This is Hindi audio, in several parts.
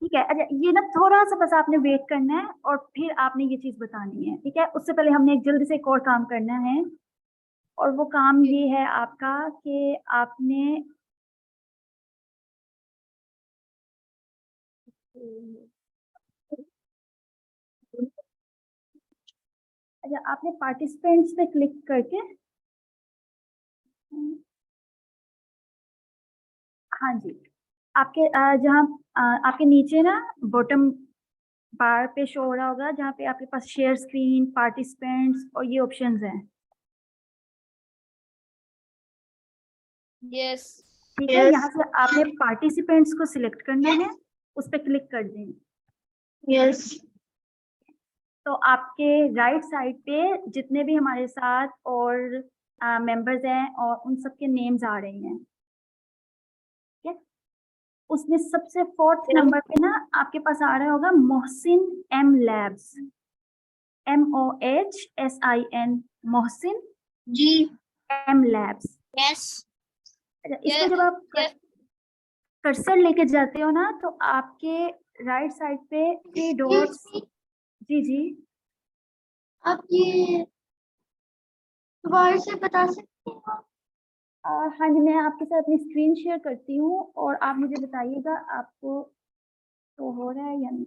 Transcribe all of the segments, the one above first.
ठीक है। अच्छा, ये ना थोड़ा सा बस आपने वेट करना है और फिर आपने ये चीज बतानी है, ठीक है। उससे पहले हमने एक जल्दी से एक और काम करना है, और वो काम ये है आपका कि आपने अच्छा, आपने पार्टिसिपेंट्स पे क्लिक करके, हाँ जी, आपके जहाँ आपके नीचे ना बॉटम बार पे शो हो रहा होगा, जहाँ पे आपके पास शेयर स्क्रीन, पार्टिसिपेंट्स और ये ऑप्शंस हैं। यस। ठीक है, यहाँ से आपने पार्टिसिपेंट्स को सिलेक्ट करना है, उस पर क्लिक कर दें। यस। तो आपके राइट साइड पे जितने भी हमारे साथ और मेंबर्स हैं और उन सबके नेम्स आ रहे हैं, ठीक है। उसमें सबसे फोर्थ नंबर पे ना आपके पास आ रहा होगा Mohsin M labs, MOHSIN, Mohsin ji. M labs. Yes. अच्छा, इस पे जब आप कर्सर लेके जाते हो ना, तो आपके राइट साइड पे 3 डॉट्स। जी जी, आप ये दोबारा से बता सकते हो? हाँ जी, मैं आपके साथ अपनी स्क्रीन शेयर करती हूँ और आप मुझे बताइएगा आपको तो हो रहा है या नहीं।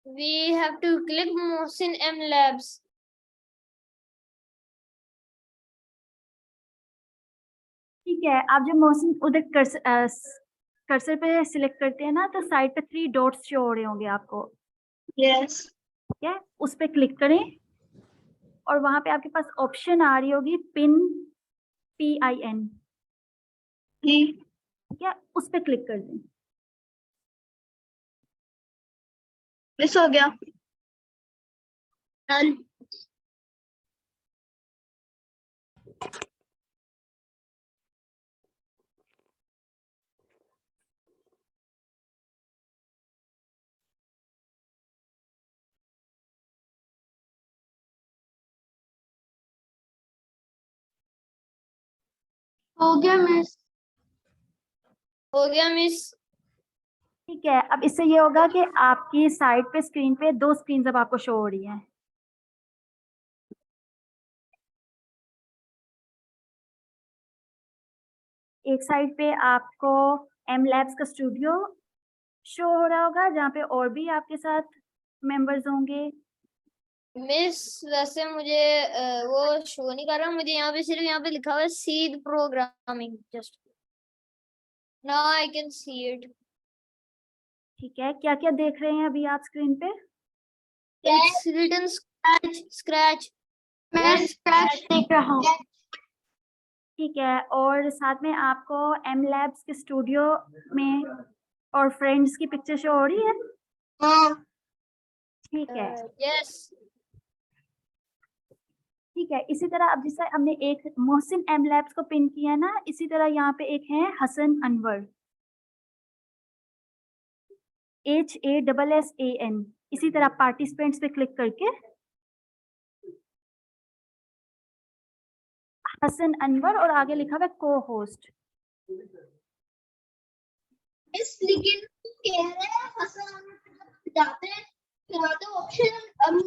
We have to click Mohsin M Labs. ठीक है, आप जब मोहसिन उधर कर्सर पे सिलेक्ट करते हैं ना, तो साइड पे 3 डॉट्स शो हो रहे होंगे आपको, यस। ठीक है। उस पे क्लिक करें और वहां पे आपके पास ऑप्शन आ रही होगी पिन, PIN, जी। ठीक है, उस पे क्लिक कर दें। मिस हो गया। डन। हो गया मिस। हो गया मिस। ठीक है, अब इससे ये होगा कि आपकी साइड पे स्क्रीन पे 2 स्क्रीन अब आपको शो हो रही हैं। एक साइड पे आपको एम लैब्स का स्टूडियो शो हो रहा होगा, जहाँ पे और भी आपके साथ मेंबर्स होंगे। मिस वैसे मुझे वो शो नहीं कर रहा, मुझे यहाँ पे सिर्फ यहाँ पे लिखा हुआ है seed programming just. Now I can see it. ठीक है, क्या क्या देख रहे हैं अभी आप स्क्रीन पे? It's written scratch scratch. मैं स्क्रैच देख रहा हूँ। ठीक है, और साथ में आपको एम लैब्स के स्टूडियो में और फ्रेंड्स की पिक्चर शो हो रही है? हाँ। ठीक है। यस। ठीक है, इसी तरह अब जैसे हमने एक मोहसिन एम लैब्स को पिन किया ना, इसी तरह यहाँ पे एक है हसन अनवर, HASSAN। इसी तरह पार्टिसिपेंट्स पे क्लिक करके हसन अनवर और आगे लिखा हुआ है को होस्ट। इस लेकिन कह रहे हैं हसन जाते हैं, फिर आते ऑप्शन हम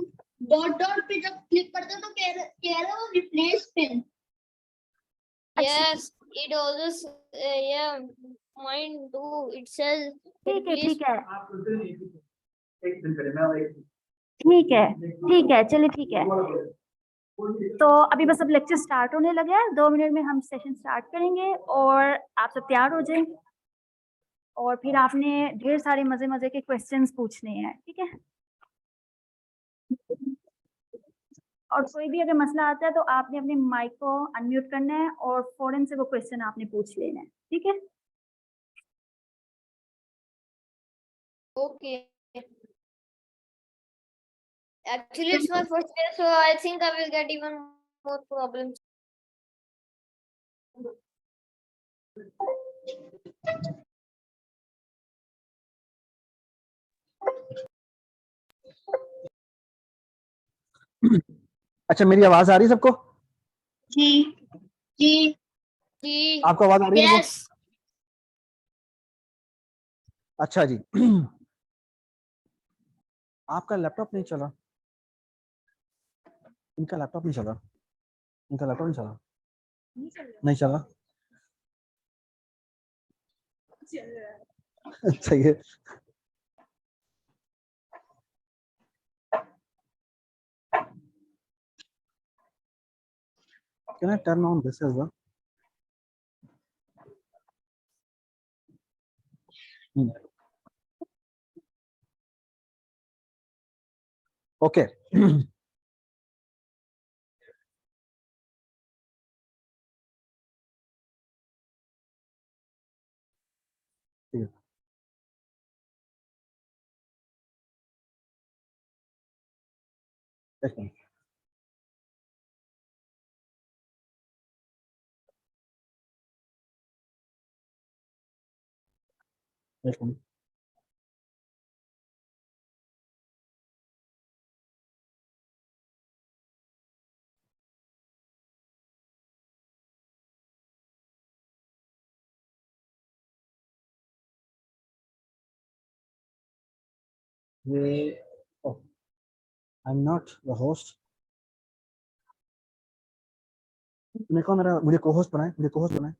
डॉट डॉट पे जब क्लिक करते हैं तो कह रहे हो replace pin. Yes it also yeah mine too it says ठीक है, replace। ठीक है, ठीक है, ठीक है, चलिए ठीक है। तो अभी बस अब लेक्चर स्टार्ट होने लगा है, 2 मिनट में हम सेशन स्टार्ट करेंगे और आप सब तैयार हो जाएं और फिर आपने ढेर सारे मजे के क्वेश्चंस पूछने हैं, ठीक है। और कोई भी अगर मसला आता है तो आपने अपने माइक को अनम्यूट करना है और फौरन से वो क्वेश्चन आपने पूछ लेना है, ठीक है। Okay. Actually, it's my first day, so I think I will get even more problems. अच्छा, मेरी आवाज आ रही है सबको? जी जी जी। आपको आवाज आ रही है? Yes. अच्छा जी। आपका लैपटॉप नहीं चला? इनका लैपटॉप नहीं चला? इनका लैपटॉप नहीं चला? नहीं चला? सही है। Can I turn on this as well? Okay. एक मिनट। एक मिनट। ये I am not the host. तूने कौन मेरा मुझे को होस्ट बनाए? मुझे को होस्ट बनाए।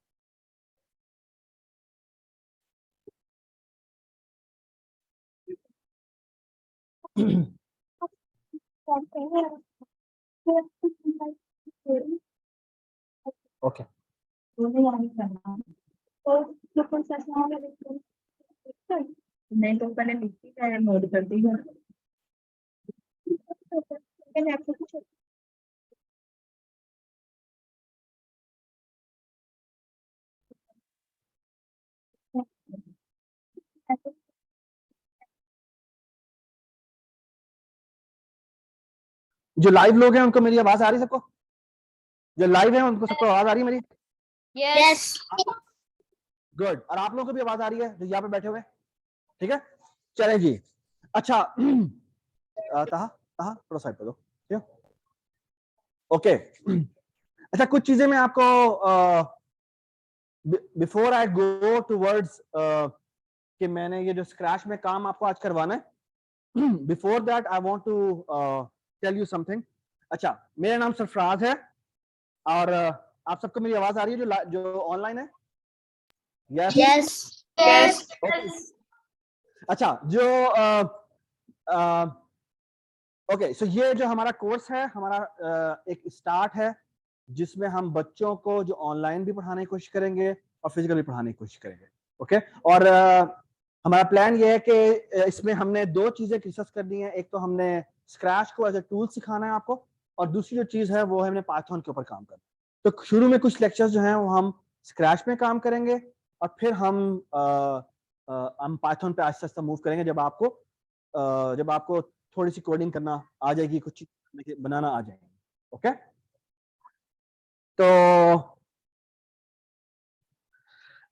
ओके। नहीं तो पहले लिखी का नोट कर दी है। जो लाइव लोग हैं उनको मेरी आवाज आ रही है सबको? जो लाइव है उनको सबको आवाज आ रही है मेरी? Yes. गुड। और आप लोगों को भी आवाज आ रही है जो यहाँ पे बैठे हुए? ठीक है, चले जी। अच्छा, ताहा ताहा थोड़ा साइड पे दो, ठीक है? ओके। अच्छा, कुछ चीजें मैं आपको बिफोर आई गो टूवर्ड्स कि मैंने ये जो स्क्रैच में काम आपको आज करवाना है, before that I want to tell you something. अच्छा, मेरा नाम सरफराज है और आप सबको मेरी आवाज आ रही है जो ऑनलाइन है? Yes Yes. Yes. अच्छा, जो ओके, सो ये जो हमारा कोर्स है, हमारा एक स्टार्ट है जिसमें हम बच्चों को जो ऑनलाइन भी पढ़ाने की कोशिश करेंगे और फिजिकली पढ़ाने की कोशिश करेंगे। ओके, और हमारा प्लान ये है कि इसमें हमने दो चीजें डिस्कस करनी है। एक तो हमने स्क्रैच को एज ए टूल सिखाना है आपको, और दूसरी जो चीज है वो है हमने पाइथन के ऊपर काम करना। तो शुरू में कुछ लेक्चर्स जो हैं वो हम स्क्रैच में काम करेंगे और फिर हम पाइथन पे आहिस्ता आहिस्ता मूव करेंगे जब आपको थोड़ी सी कोडिंग करना आ जाएगी, कुछ चीज बनाना आ जाएगी। ओके, तो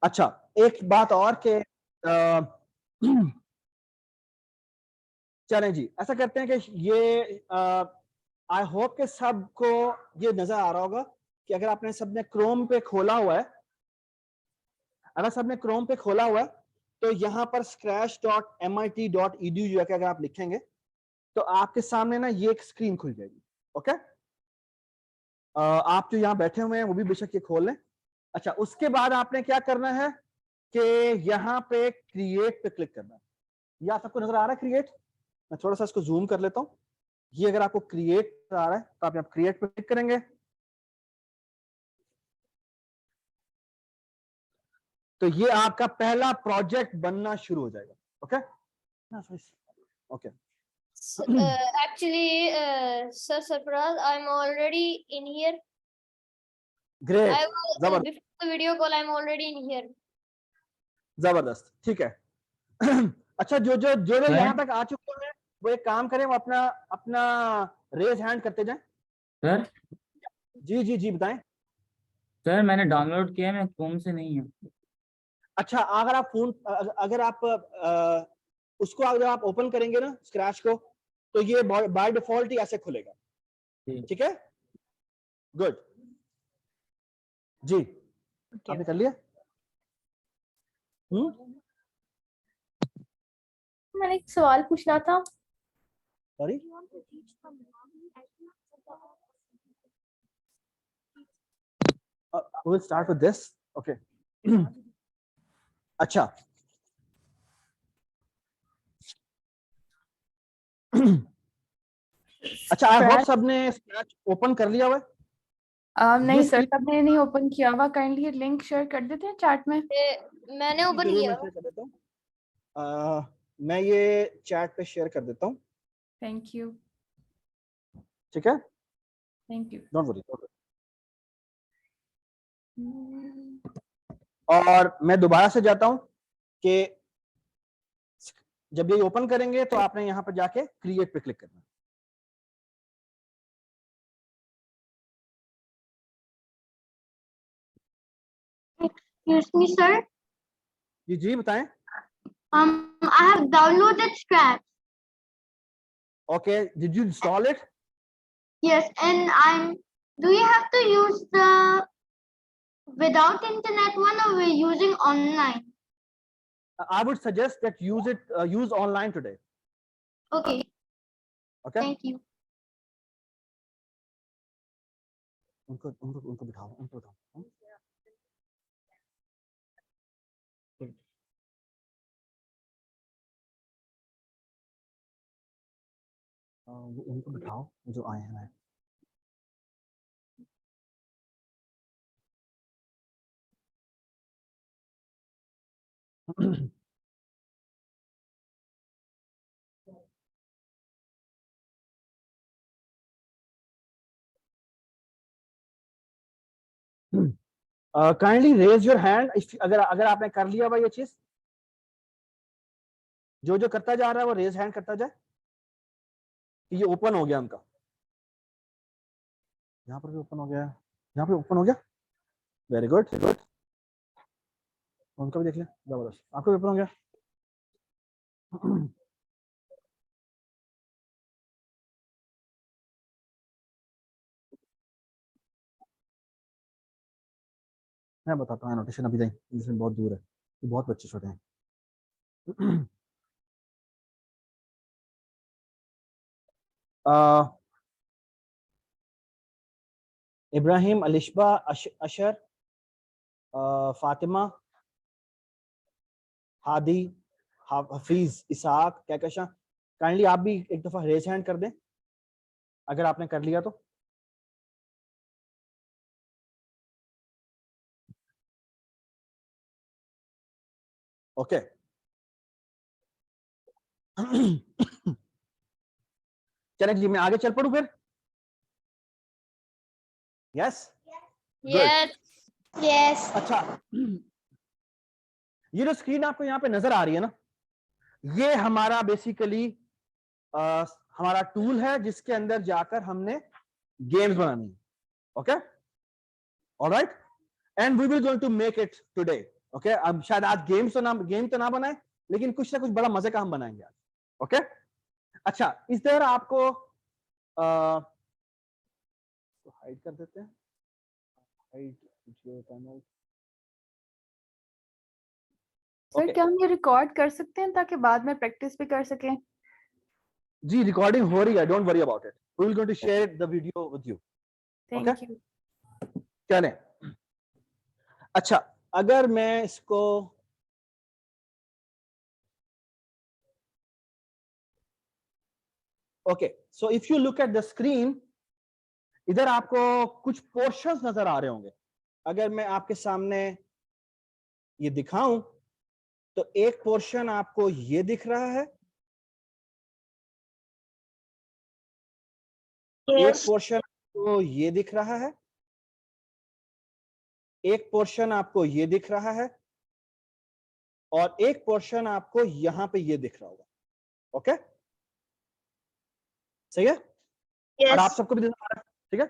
अच्छा, एक बात और के चलें जी, ऐसा करते हैं कि ये आई होप के सबको ये नजर आ रहा होगा कि अगर आपने सबने क्रोम पे खोला हुआ है, अगर सबने क्रोम पे खोला हुआ है तो यहाँ पर scratch.mit.edu जो है कि अगर आप लिखेंगे तो आपके सामने ना ये एक स्क्रीन खुल जाएगी। ओके, आप जो यहाँ बैठे हुए हैं वो भी बेशक ये खोल लें। अच्छा, उसके बाद आपने क्या करना है कि यहाँ पे क्रिएट पे क्लिक करना है। ये आप सबको नजर आ रहा है क्रिएट? मैं थोड़ा सा इसको जूम कर लेता हूँ। ये अगर आपको क्रिएट आ रहा है तो आप यहाँ क्रिएट पे क्लिक करेंगे, तो ये आपका पहला प्रोजेक्ट बनना शुरू हो जाएगा। Okay okay Actually, Sir Sarfaraz, I'm already in here. Great, I was जबरदस्त before the video call. I'm already in here. जबरदस्त, ठीक है। अच्छा, जो जो जो लोग सर? यहाँ तक आ चुके हैं वो एक काम करें, वो अपना अपना रेज हैंड करते जाएं। सर जी जी जी बताएं। सर मैंने डाउनलोड किया है, मैं क्रोम से नहीं हूँ। अच्छा, अगर आप फोन अगर आप उसको अगर आप ओपन करेंगे ना स्क्रैच को, तो ये बाय डिफॉल्ट ही ऐसे खुलेगा। ठीक है, गुड जी, आपने कर लिया? मैंने एक सवाल पूछना था। Sorry, we'll start with this. Okay. अच्छा, अच्छा, आई होप सबने स्क्रैच ओपन कर लिया हुआ है। नहीं ये सर, screen- सबने नहीं ओपन किया हुआ। काइंडली लिंक शेयर कर देते हैं चैट में। मैंने ओपन जरूर किया। मैं शेयर कर देता हूँ। मैं ये चैट पे शेयर कर देता हूँ। थैंक यू, ठीक है, थैंक यू। Don't worry. और मैं दोबारा से जाता हूं कि जब ये ओपन करेंगे तो आपने यहां पर जाके क्रिएट पे क्लिक करना। Excuse me, sir. जी जी बताएं। I have downloaded Scratch. Okay, did you install it? Yes, and do you have to use the without internet one, or we're using online? I would suggest that use online today. Okay. Okay. Thank you. उनको उनको उनको बिठाओ, उनको बिठाओ। उनको बिठाओ जो आए हैं। काइंडली रेज योर हैंड अगर अगर आपने कर लिया भाई ये चीज। जो जो करता जा रहा है वो रेज हैंड करता जाए। ये ओपन हो गया उनका, यहाँ पर भी ओपन हो गया, यहाँ पे ओपन हो गया। Very good, very good. उनका भी देख लिया, जबरदस्त। आपका भी ओपन हो गया। मैं बताता हूँ नोटेशन अभी नहीं, इसमें बहुत दूर है, ये बहुत बच्चे छोटे हैं। इब्राहिम, अलिशबा, अशर, फातिमा, हादी, हफीज, इसाक, कहकशा, काइंडली आप भी एक दफा रेज हैंड कर दें अगर आपने कर लिया तो। ओके। चलें जी, मैं आगे चल पड़ूं फिर। Yes, Yes. Yes. अच्छा, ये जो स्क्रीन आपको यहाँ पे नजर आ रही है ना, ये हमारा बेसिकली हमारा टूल है जिसके अंदर जाकर हमने गेम्स बनानी है। Okay, alright, and we will going to make it today. Okay, अब शायद आज गेम तो ना बनाए, लेकिन कुछ ना कुछ बड़ा मजे का हम बनाएंगे आज। ओके, अच्छा, इस तरह आपको हाइड कर देते हैं, हाइड पैनल। सर क्या हम ये रिकॉर्ड कर सकते हैं ताकि बाद में प्रैक्टिस भी कर सकें? जी, रिकॉर्डिंग हो रही है, don't worry about it, we will going to share the video with you. Thank you. चलें, अच्छा, अगर मैं इसको okay, so if you look at the screen, इधर आपको कुछ पोर्शंस नजर आ रहे होंगे। अगर मैं आपके सामने ये दिखाऊं तो एक पोर्शन आपको ये दिख रहा है, एक पोर्शन आपको ये दिख रहा है, एक पोर्शन आपको ये दिख रहा है, और एक पोर्शन आपको यहां पे ये दिख रहा होगा। ओके, सही है? और आप सबको भी दिख रहा है, ठीक है?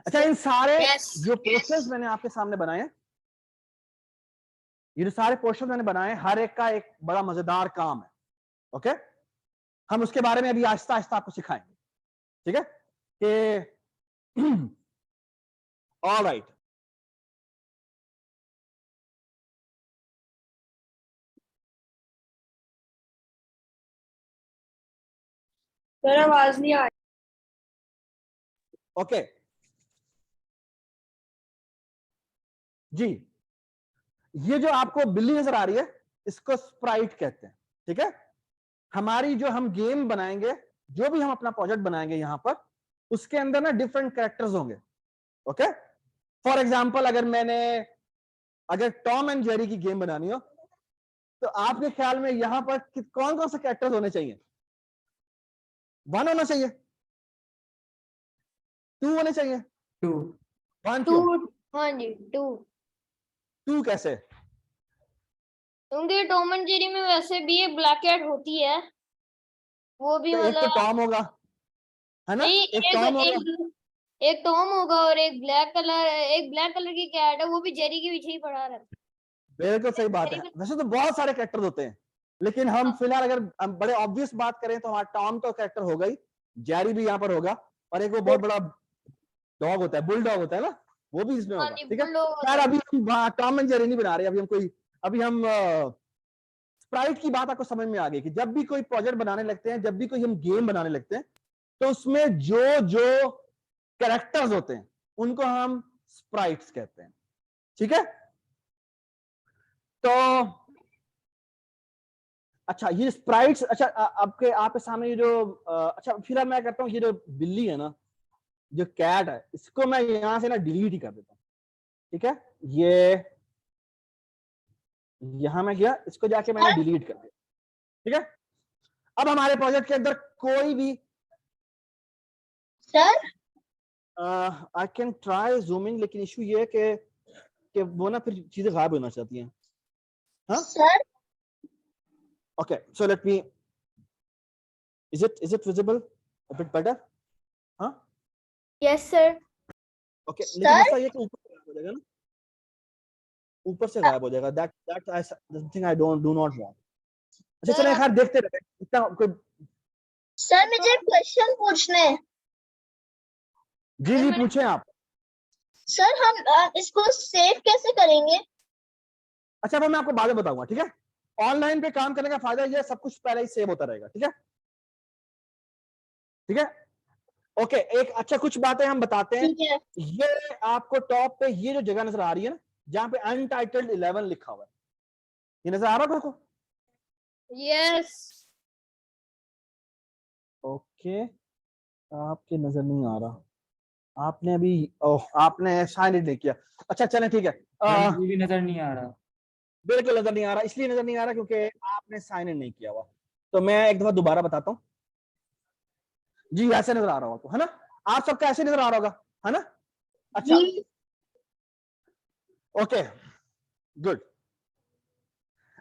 अच्छा, इन सारे जो पोर्शंस मैंने आपके सामने बनाए हैं, ये जो सारे पोर्शन मैंने बनाए, हर एक का एक बड़ा मजेदार काम है। ओके, हम उसके बारे में अभी आहिस्ता आहिस्ता आपको सिखाएंगे, ठीक है? कि ऑलराइट, सर आवाज नहीं आ रही। ओके जी, ये जो आपको बिल्ली नजर आ रही है, इसको स्प्राइट कहते हैं, ठीक है? हमारी जो हम गेम बनाएंगे, जो भी हम अपना प्रोजेक्ट बनाएंगे यहां पर, उसके अंदर ना डिफरेंट कैरेक्टर्स होंगे। ओके, फॉर एग्जाम्पल अगर टॉम एंड जेरी की गेम बनानी हो, तो आपके ख्याल में यहां पर कौन कौन से कैरेक्टर्स होने चाहिए? 1 होना चाहिए, 2 होने चाहिए? 2 1 टू, क्यों? हाँ जी 2, 2 कैसे? क्योंकि टॉम एंड जेरी में वैसे भी एक ब्लैक कैट होती है, वो भी तो एक तो मतलब टॉम होगा, है ना? नहीं, एक टॉम होगा, एक टॉम होगा और एक ब्लैक कलर की कैट है, वो भी जेरी के पीछे ही पड़ा रहता है। बिल्कुल सही बात है। वैसे तो बहुत सारे कैरेक्टर होते हैं, लेकिन हम फिलहाल अगर हम बड़े ऑब्वियस बात करें तो हमारा टॉम तो कैरेक्टर होगा ही, जेरी भी यहाँ पर होगा, और एक वो बहुत बड़ा डॉग होता है, बुल डॉग होता है ना, वो भी इसमें हाँ होगा, जी, ठीक है? बुलडॉग यार होता है। अभी हम टॉम एंड जेरी नहीं बना रहे, अभी हम स्प्राइट की बात आपको समझ में आ गई कि जब भी कोई प्रोजेक्ट बनाने लगते हैं, जब भी कोई हम गेम बनाने लगते हैं, तो उसमें जो जो कैरेक्टर्स होते हैं उनको हम स्प्राइट्स कहते हैं, ठीक है? तो अच्छा, ये स्प्राइट्स, अच्छा आपके सामने ये जो अच्छा फिलहाल मैं करता हूँ, ये जो बिल्ली है ना, जो कैट है, इसको मैं यहां से ना डिलीट ही कर देता हूँ, ठीक है? ये यहां मैं गया, इसको जाके मैंने डिलीट कर दिया, ठीक है? अब हमारे प्रोजेक्ट के अंदर कोई भी sir I can try zooming, लेकिन इशू ये है कि वो ना फिर चीजें गायब होना चाहती हैं। हाँ, sir okay, so let me, is it visible a bit better? हाँ, यस सर। ओके, लेकिन सर मसला ये कि ऊपर से गायब हो जाएगा ना, ऊपर से गायब हो जाएगा, that something I do not want. अच्छा चलें, खैर देखते रहते हैं, इतना कोई। सर मुझे क्वेश्चन पूछने हैं। जी जी पूछें आप। सर हम इसको सेव कैसे करेंगे? अच्छा वो मैं आपको बाद में बताऊंगा, ठीक है? ऑनलाइन पे काम करने का फायदा ये है, सब कुछ पहले ही सेव होता रहेगा, ठीक है? ठीक है, ओके। एक अच्छा कुछ बातें हम बताते हैं। ठीक है। ये आपको टॉप पे ये जो जगह नजर आ रही है ना, जहां पे अनटाइटल्ड 11 लिखा हुआ है, ये नजर आ रहा है आपको? यस, ओके, आपके नजर नहीं आ रहा, आपने अभी आपने साइन इन नहीं किया। अच्छा चलें, ठीक है, मुझे भी नजर नहीं आ रहा। बिल्कुल नजर नहीं आ रहा, इसलिए नजर नहीं आ रहा क्योंकि आपने साइन इन नहीं किया हुआ। तो मैं एक दफा दोबारा बताता हूँ जी, ऐसे नजर आ रहा होगा, है ना? आप सबका ऐसे नजर आ रहा होगा, है ना? अच्छा, जी ओके, गुड।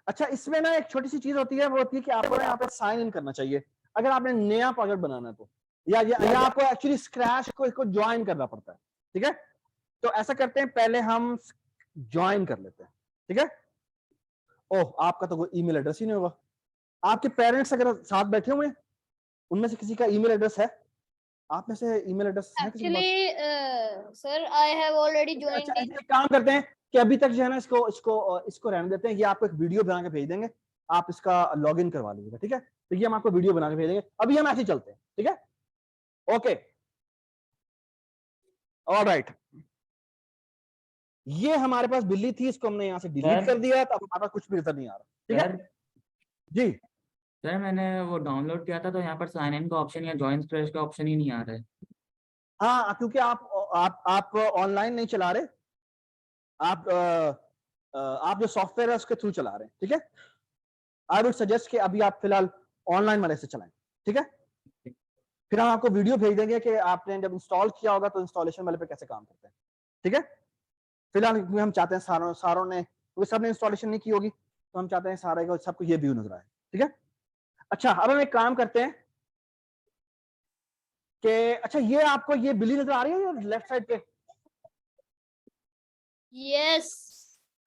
अच्छा, इसमें ना एक छोटी सी चीज होती है, वो होती है कि आपको यहाँ पे साइन इन करना चाहिए अगर आपने नया प्रोजेक्ट बनाना है तो, या आपको एक्चुअली स्क्रैच को इसको ज्वाइन करना पड़ता है, ठीक है? तो ऐसा करते हैं, पहले हम ज्वाइन कर लेते हैं, ठीक है? ओह, आपका तो कोई ईमेल एड्रेस ही नहीं होगा। आपके पेरेंट्स अगर साथ बैठे हुए हैं, उनमें से किसी का ईमेल एड्रेस है? आप में से ईमेल एड्रेस है किसी के पास? Actually sir I have already अच्छा, ज्वाइंड। एक काम करते हैं कि अभी तक जो है ना, इसको रहने देते हैं, ये आपको एक वीडियो बना के भेज देंगे, आप इसका लॉगिन करवा लीजिएगा, ठीक है? तो ये हम आपको वीडियो बना के भेज देंगे, अभी हम ऐसे ही चलते हैं, ठीक है? ओके, ऑलराइट, ये हमारे पास बिल्ली थी, इसको हमने यहाँ से डिलीट कर दिया, तो अब हमारे पास कुछ भी नजर नहीं आ रहा, ठीक है? सर जी सर मैंने वो डाउनलोड किया था तो यहाँ पर साइन इन का ऑप्शन या ज्वाइन स्क्रैच का ऑप्शन ही नहीं आ रहा है। हाँ, क्योंकि आप ऑनलाइन नहीं चला रहे, आप जो सॉफ्टवेयर है उसके थ्रू चला रहे हैं, ठीक है। आई वुड सजेस्ट कि अभी आप फिलहाल ऑनलाइन वाले से चलाएं, ठीक है। फिर हम आपको वीडियो भेज देंगे कि आपने जब इंस्टॉल किया होगा तो इंस्टॉलेशन वाले पे कैसे काम करते हैं, ठीक है। फिलहाल हम चाहते हैं सारों ने, क्योंकि सबने इंस्टॉलेशन नहीं की होगी, तो हम चाहते हैं सारे को सबको ये व्यू नजर आए, ठीक है। अच्छा, अब हम एक काम करते हैं कि अच्छा ये आपको ये बिल्ली नजर आ रही है लेफ्ट साइड पे, यस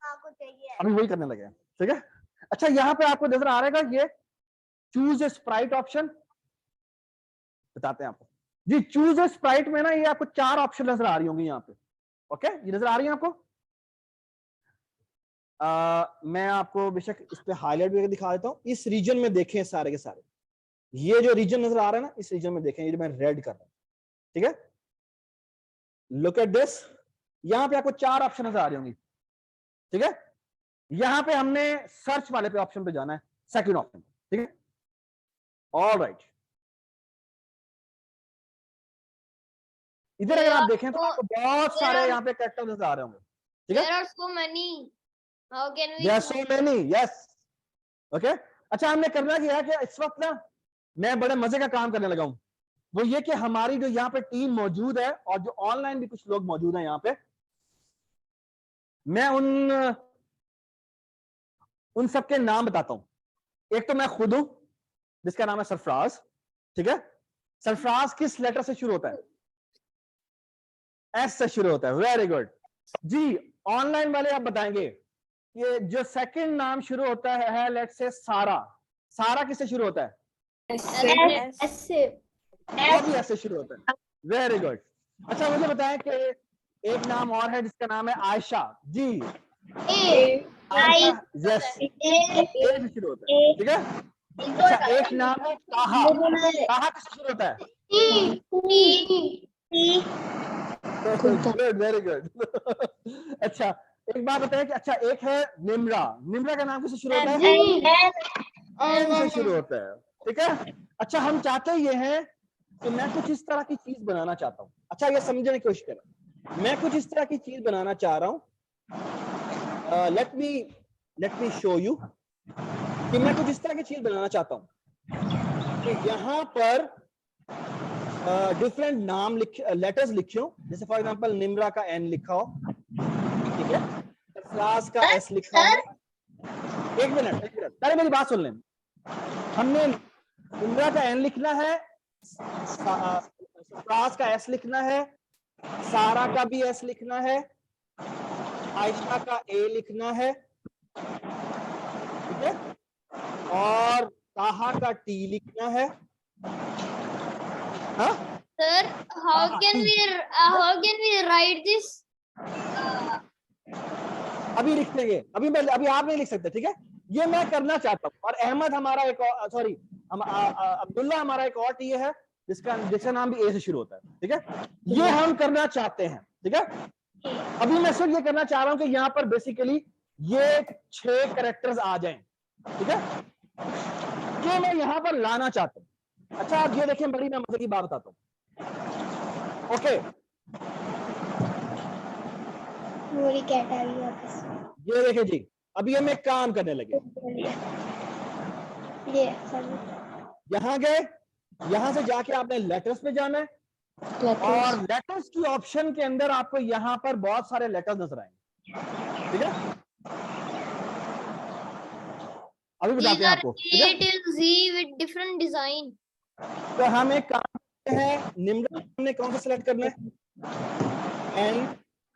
अभी वही करने लगे हैं, ठीक है। अच्छा, यहाँ पे आपको नजर आ रहेगा ये चूज ए स्प्राइट ऑप्शन, बताते हैं आपको जी। चूज ए स्प्राइट में ना ये आपको 4 ऑप्शन नजर आ रही होंगी यहाँ पे, ओके, ये नजर आ रही है आपको। मैं आपको बेशक इस पे हाईलाइट भी दिखा देता हूँ। इस रीजन में देखें सारे के सारे, ये जो रीजन नजर आ रहा है ना, इस रीजन में देखें, ये जो मैं रेड कर रहा हूं, ठीक है। लुक एट दिस, यहाँ पे आपको 4 ऑप्शन नजर आ रही होंगी, ठीक है। यहाँ पे हमने सर्च वाले पे ऑप्शन पे जाना है, सेकंड ऑप्शन, ठीक है। ऑलराइट, इधर अगर आप देखें तो आपको बहुत सारे यहाँ पे कैरेक्टर नजर आ रहे होंगे, ठीक है। There are so many, how can we There are so many, yes, okay। अच्छा, हमने करना क्या है कि इस वक्त ना मैं बड़े मजे का काम करने लगा हूं, वो ये कि हमारी जो यहाँ पे टीम मौजूद है और जो ऑनलाइन भी कुछ लोग मौजूद हैं यहाँ पे, मैं उन सबके नाम बताता हूं। एक तो मैं खुद हूं जिसका नाम है सरफराज, ठीक है। सरफराज किस लेटर से शुरू होता है? एस से शुरू होता है, वेरी गुड जी। ऑनलाइन वाले आप बताएंगे, ये जो सेकंड नाम शुरू होता है लेट्स से सारा, सारा किससे शुरू होता है? वो भी ऐसे शुरू होता है, वेरी गुड। अच्छा, मुझे बताएं कि एक नाम और है जिसका नाम है आयशा जी। आयशा, यस, ए से शुरू होता है, ठीक है। अच्छा, एक नाम है ताहा, ताहा किससे शुरू होता है? Good, very good. अच्छा, एक बात बताएं कि अच्छा एक है निम्रा, निम्रा का नाम किससे शुरू होता है? एन से शुरू होता है, ठीक है। अच्छा, हम चाहते ये हैं कि मैं कुछ इस तरह की चीज बनाना चाहता हूँ। अच्छा, ये समझने की कोशिश करें, मैं कुछ इस तरह की चीज बनाना चाह रहा हूँ। लेट मी शो यू कि मैं कुछ इस तरह की चीज बनाना चाहता हूँ कि यहाँ पर डिफरेंट नाम लेटर्स लिखे हो, जैसे फॉर एग्जांपल निम्रा का एन लिखा हो, ठीक है, सरफराज का एस लिखा हो। एक मिनट पहले मेरी बात सुन लें। हमने निम्रा का एन लिखना है, सरफराज का एस लिखना है, सारा का भी एस लिखना है, आयशा का ए लिखना है, ठीक है, और ताहा का टी लिखना है। हाँ sir, how can we write this? अभी लिख देंगे, अभी आप नहीं लिख सकते, ठीक है। ये मैं करना चाहता हूँ। और अहमद हमारा एक और, सॉरी अब्दुल्ला हमारा एक और टी है जिसका नाम भी ए से शुरू होता है, ठीक है। ये हम करना चाहते हैं, ठीक है। अभी मैं सिर्फ ये करना चाह रहा हूं कि यहाँ पर बेसिकली ये 6 कैरेक्टर्स आ जाएं, ठीक है, ये मैं यहाँ पर लाना चाहता हूँ। अच्छा, आप ये देखें, बड़ी मैं मजे की बात बताता हूँ, ओके। ये देखें जी, अभी हम एक काम करने लगे, यहाँ गए, यहाँ से जाके आपने लेटर्स पे जाना है, और लेटर्स की ऑप्शन के अंदर आपको यहाँ पर बहुत सारे लेटर्स नजर आएंगे, ठीक है। अभी बताते हैं आपको, ठीक है। Z with different design. तो हम एक काम करते हैं, निम्रा हमने कौन सा सिलेक्ट करना है? एन,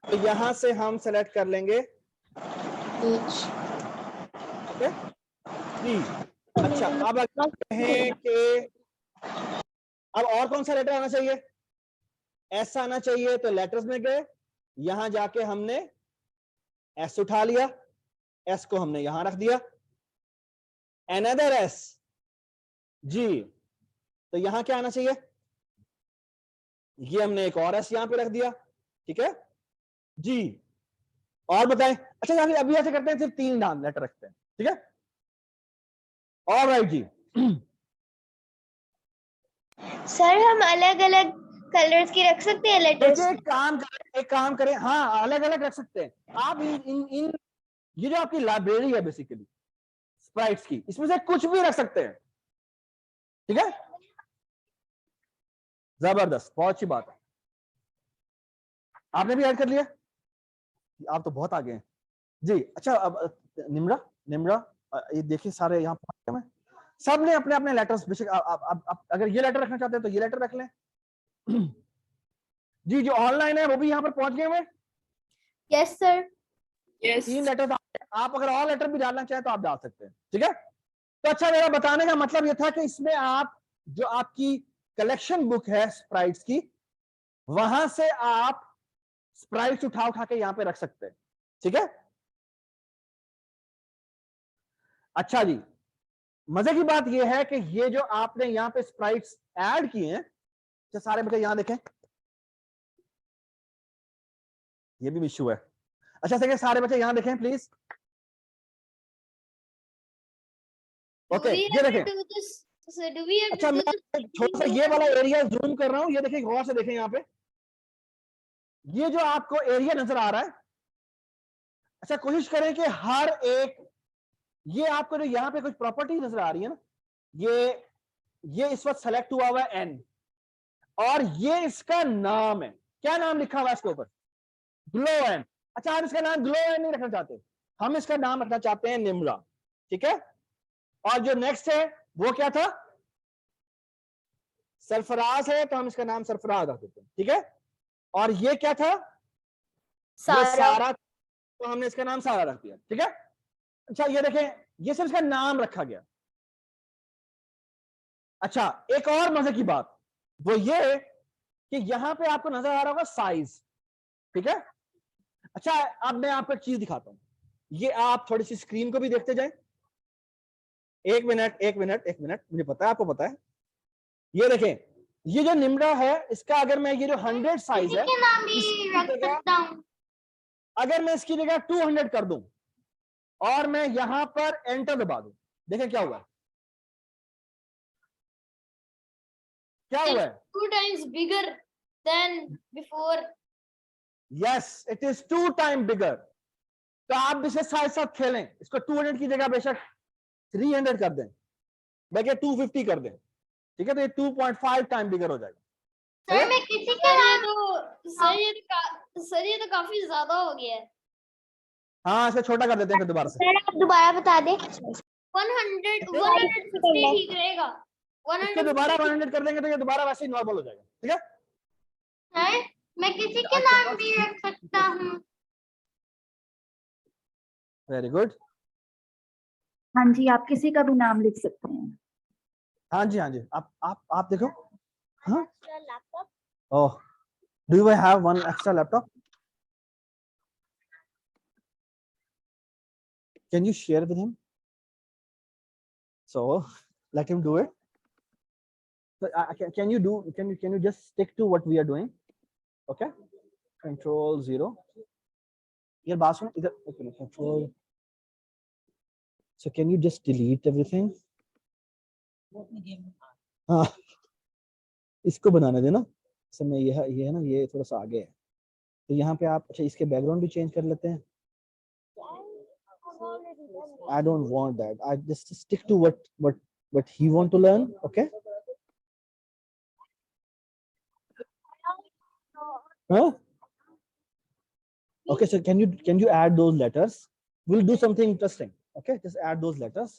तो यहाँ से हम सेलेक्ट कर लेंगे ठीक है। अच्छा, अब अगर कहें कि अब और कौन सा लेटर आना चाहिए? एस आना चाहिए, तो लेटर्स में गए, यहां जाके हमने एस उठा लिया, एस को हमने यहां रख दिया, अनदर एस जी, तो यहां क्या आना चाहिए? ये हमने एक और एस यहां पे रख दिया, ठीक है जी। और बताएं, अच्छा या फिर अभी ऐसे करते हैं, सिर्फ 3 नाम लेटर रखते हैं, ठीक है। ऑलराइट जी, सर हम अलग अलग कलर्स की रख सकते हैं लेटर्स? देखिए एक काम करें, हाँ अलग अलग रख सकते हैं आप। इन ये जो आपकी लाइब्रेरी है बेसिकली स्प्राइट्स की, इसमें से कुछ भी रख सकते हैं, ठीक है। जबरदस्त, बहुत अच्छी बात है। आपने भी ऐड कर लिया, आप तो बहुत आगे हैं जी। अच्छा अब निम्रा ये देखिए सारे यहाँ पहुंचे हैं, सब ने अपने अपने लेटर्स बेशक आप अगर ये लेटर रखना चाहते हैं तो ये लेटर रख लें। जी जो ऑनलाइन है वो भी यहाँ पर पहुंच गए हुए। Yes sir. 3 लेटर आप अगर और लेटर भी डालना चाहें तो आप डाल सकते हैं, ठीक है। तो अच्छा, मेरा बताने का मतलब ये था कि इसमें आप जो आपकी कलेक्शन बुक है स्प्राइट्स की, वहां से आप स्प्राइट्स उठा उठा के यहां पे रख सकते हैं, ठीक है। अच्छा जी, मजे की बात यह है कि ये जो आपने यहां पे स्प्राइट्स ऐड किए हैं, तो सारे बच्चे यहां देखें, ये भी इशू है। अच्छा देखिए सारे बच्चे यहां देखें प्लीज। ओके ये देखें। अच्छा मैं थोड़ा सा ये वाला एरिया जूम कर रहा हूं, ये देखिए गौर से देखें यहाँ पे, ये जो आपको एरिया नजर आ रहा है। अच्छा कोशिश करें कि हर एक, ये आपको जो यहाँ पे कुछ प्रॉपर्टी नजर आ रही है ना, ये इस वक्त सेलेक्ट हुआ हुआ है एन, और ये इसका नाम है। क्या नाम लिखा हुआ है इसके ऊपर? Glow N. अच्छा हम इसका नाम ग्लो एन नहीं रखना चाहते, हम इसका नाम रखना चाहते हैं निम्रा, ठीक है। और जो नेक्स्ट है वो क्या था? सरफराज है, तो हम इसका नाम सरफराज रख देते हैं, ठीक है। और ये क्या था? ये सारा, तो हमने इसका नाम सारा रख दिया, ठीक है। अच्छा ये देखें, ये सिर्फ इसका नाम रखा गया। अच्छा एक और मजे की बात वो ये कि यहां पे आपको नजर आ रहा होगा साइज, ठीक है। अच्छा अब मैं आपको एक चीज दिखाता हूं, ये आप थोड़ी सी स्क्रीन को भी देखते जाएं। एक मिनट, मुझे पता है आपको पता है। ये देखें, ये जो निम्रा है इसका अगर मैं ये जो 100 साइज है, के नाम भी इसकी रख जगह सकता हूँ। अगर मैं इसकी जगह 200 कर दूं और मैं यहां पर एंटर दबा दूं, देखें क्या हुआ है, क्या हुआ है? 2 times bigger than before. Yes it is 2 time bigger. तो आप इसे साथ साथ खेलें, इसको 200 की जगह बेशक 300 कर दें, बल्कि 250 कर दें, ठीक है। तो ये 2.5 टाइम बिगर हो जाएगा। सर मैं किसी के नाम सर ये तो काफी ज्यादा हो गया है। हाँ इसे छोटा कर देते हैं फिर दोबारा से। सर आप दोबारा बता दें। 150 ठीक रहेगा। इसको दोबारा 100 कर देंगे तो ये दोबारा वैसे ही नॉर्मल हो जाएगा, ठीक है। सर मैं किसी के आपके नाम पास भी रख सकता हूँ। Very good. हाँ जी, आप किसी का भी नाम लिख सकते हैं। हाँ जी आप देखो। हाँ laptop. Oh, do you have one extra laptop? Can you share with him? So let him do it. So, can you just stick to what we are doing? Okay. Control 0. Here, बात सुनो इधर, एक minute, control. So can you just delete everything? हाँ इसको बनाने देना। समय ये है ना, ये थोड़ा सा आगे है, तो यहाँ पे आप अच्छा इसके बैकग्राउंड भी चेंज कर लेते हैं। I don't want that. I just stick to what he want to learn. Okay. Huh? Okay. So can you add those letters? We'll do something interesting. Okay. Just add those letters.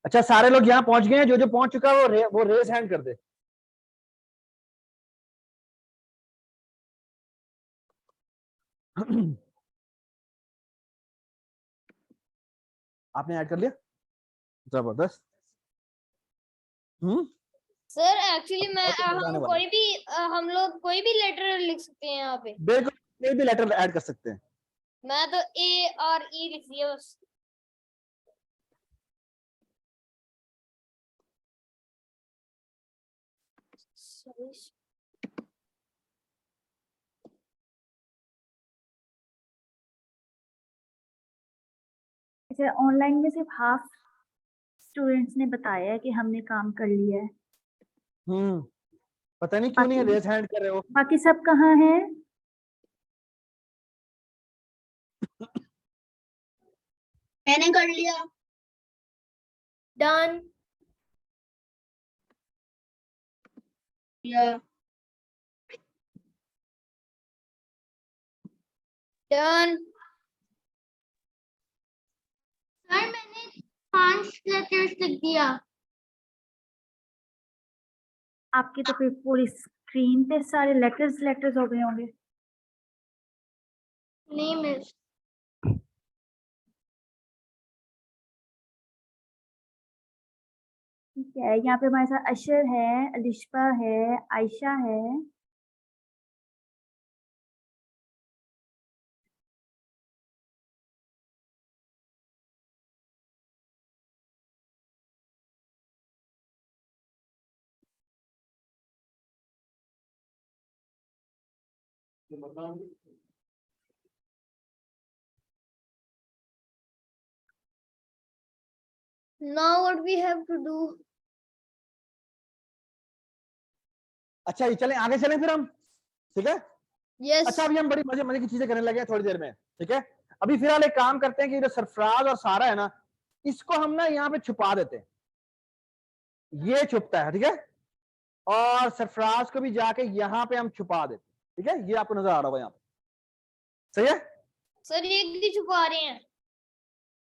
अच्छा सारे लोग यहाँ पहुंच गए हैं, जो जो पहुंच चुका है वो रेज हैंड कर दे। आपने ऐड कर लिया, जबरदस्त। सर एक्चुअली मैं बताने वाला। हम लोग कोई भी लेटर लिख सकते हैं यहाँ पे। बिल्कुल कोई भी लेटर ऐड कर सकते हैं। मैं तो ए और ई लिख दिया बस। अच्छा, ऑनलाइन में सिर्फ हाफ स्टूडेंट्स ने बताया है कि हमने काम कर लिया है, पता नहीं क्यों नहीं बाकी रेज हैंड कर रहे हो। बाकी सब कहाँ हैं? मैंने कर लिया। Done. Yeah. Done. सर मैंने 5 लेटर्स लिख दिया। आपकी तो फिर पूरी स्क्रीन पे सारे लेटर्स लेटर्स हो गए होंगे। नहीं मिस। ठीक है, यहाँ पे हमारे साथ अशर है, अलिशा है, आयशा है। Now what we have to do? अच्छा, ये चलें आगे चलें फिर हम, ठीक है। Yes. अच्छा, अभी हम बड़ी मजे मजे की चीजें करने लगे हैं थोड़ी देर में, ठीक है। अभी फिलहाल एक काम करते हैं कि जो सरफराज और सारा है ना, इसको हम ना यहाँ पे छुपा देते हैं, ये छुपता है, ठीक है। और सरफराज को भी जाके यहाँ पे हम छुपा देते हैं, ठीक है। ये आपको नजर आ रहा होगा यहाँ पे, सही है। सर ये भी छुपा रहे हैं।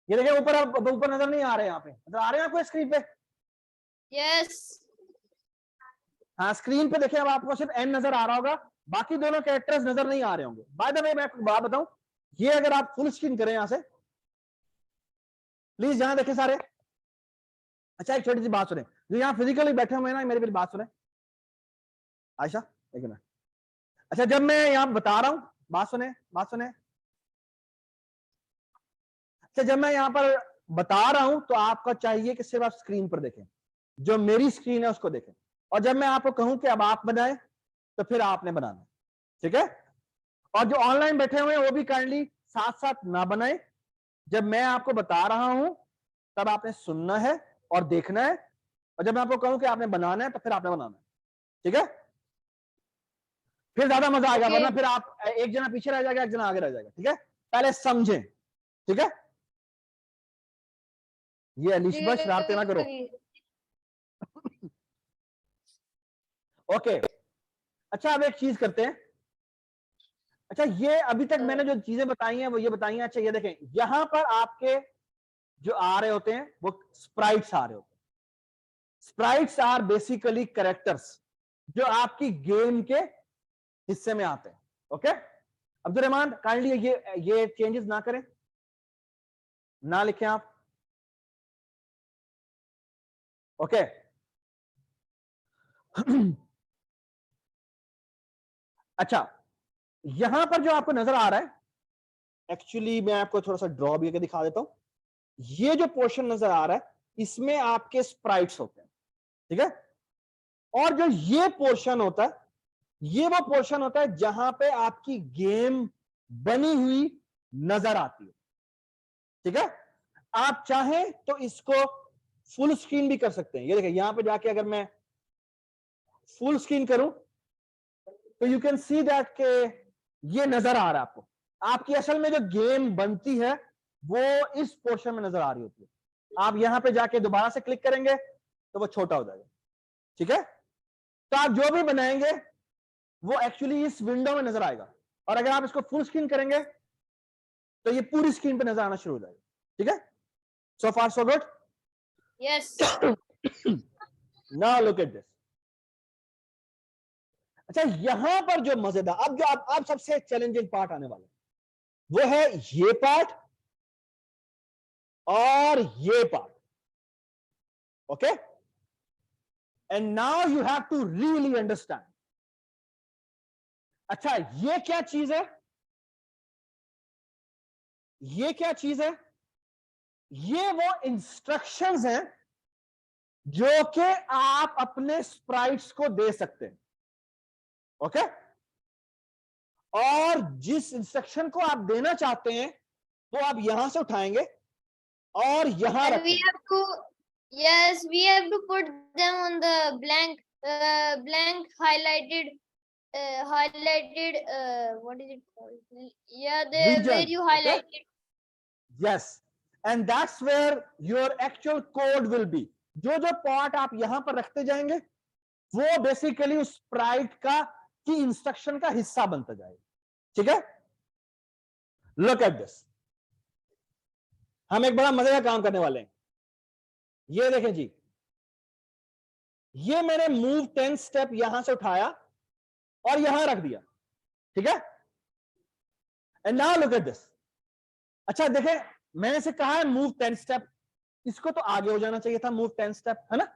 ये देखिए ऊपर ऊपर नजर नहीं आ रहे, यहाँ पे नजर आ रहे हैं आपको स्क्रीन पे। Yes. हाँ, स्क्रीन पे देखिए, अब आपको सिर्फ एन नजर आ रहा होगा, बाकी दोनों कैरेक्टर्स नजर नहीं आ रहे होंगे। बाय द वे मैं आपको बात बताऊं, ये अगर आप फुल स्क्रीन करें यहां से, प्लीज यहां देखें सारे। अच्छा, एक छोटी सी बात सुने, जो यहाँ फिजिकली बैठे हुए हैं ना, मेरी बात सुने आयशा, एक मिनट। अच्छा, जब मैं यहाँ बता रहा हूं, बात सुने। अच्छा, जब मैं यहाँ पर बता रहा हूं तो आपको चाहिए कि सिर्फ आप स्क्रीन पर देखें, जो मेरी स्क्रीन है उसको देखें। और जब मैं आपको कहूं कि अब आप बनाए, तो फिर आपने बनाना, ठीक है। और जो ऑनलाइन बैठे हुए हैं वो भी काइंडली साथ साथ ना बनाए। जब मैं आपको बता रहा हूं तब आपने सुनना है और देखना है, और जब मैं आपको कहूं कि आपने बनाना है तो फिर आपने बनाना है, ठीक है। फिर ज्यादा मजा आएगा, Okay. वरना फिर आप एक जना पीछे रह जाएगा, एक जना आगे रह जाएगा, ठीक है। पहले समझें, ठीक है। ये अलिशा शरारतें ना करो, ओके। अच्छा, अब एक चीज करते हैं। अच्छा, ये अभी तक मैंने जो चीजें बताई हैं वो ये बताई हैं। अच्छा, ये देखें, यहां पर आपके जो आ रहे होते हैं वो स्प्राइट्स आ रहे होते हैं। स्प्राइट्स आर बेसिकली कैरेक्टर्स जो आपकी गेम के हिस्से में आते हैं, ओके। अब्दुल रहमान, काइंडली ये चेंजेस ना करें, ना लिखें आप, ओके। अच्छा, यहां पर जो आपको नजर आ रहा है, एक्चुअली मैं आपको थोड़ा सा ड्रॉ भी करके दिखा देता हूं। ये जो पोर्शन नजर आ रहा है, इसमें आपके स्प्राइट्स होते हैं, ठीक है। और जो ये पोर्शन होता है, ये वो पोर्शन होता है जहां पे आपकी गेम बनी हुई नजर आती है, ठीक है। आप चाहें तो इसको फुल स्क्रीन भी कर सकते हैं। ये देखिए, यहां पे जाके अगर मैं फुल स्क्रीन करूं तो यू कैन सी दैट के ये नजर आ रहा है आपको। आपकी असल में जो गेम बनती है वो इस पोर्शन में नजर आ रही होती है। आप यहां पे जाके दोबारा से क्लिक करेंगे तो वो छोटा हो जाएगा, ठीक है। तो आप जो भी बनाएंगे वो एक्चुअली इस विंडो में नजर आएगा, और अगर आप इसको फुल स्क्रीन करेंगे तो ये पूरी स्क्रीन पे नजर आना शुरू हो जाएगा, ठीक है। So far so good. Yes. Now look at this. अच्छा, यहां पर जो मजेदार, अब जो आप सबसे चैलेंजिंग पार्ट आने वाला वो है ये पार्ट और ये part, okay. And now you have to really understand. अच्छा, ये क्या चीज है? ये क्या चीज है? ये वो इंस्ट्रक्शंस हैं जो कि आप अपने स्प्राइट्स को दे सकते हैं, ओके। और जिस इंस्ट्रक्शन को आप देना चाहते हैं वो आप यहां से उठाएंगे और यहाँ And रखें। we have to, yes, we have to put them on the blank, highlighted, what is it called? Yeah, there where Region, you okay? highlighted. Yes, and that's where your actual code will be. जो पार्ट आप यहां पर रखते जाएंगे वो बेसिकली उस स्प्राइट का की इंस्ट्रक्शन का हिस्सा बनता जाएगा। ठीक है, लुक एट दिस। हम एक बड़ा मजे का काम करने वाले हैं। ये देखें जी, ये मैंने मूव 10 स्टेप यहां से उठाया और यहां रख दिया। ठीक है, and now look at this. अच्छा देखें, मैंने इसे कहा है मूव 10 स्टेप, इसको तो आगे हो जाना चाहिए था मूव 10 स्टेप, है ना,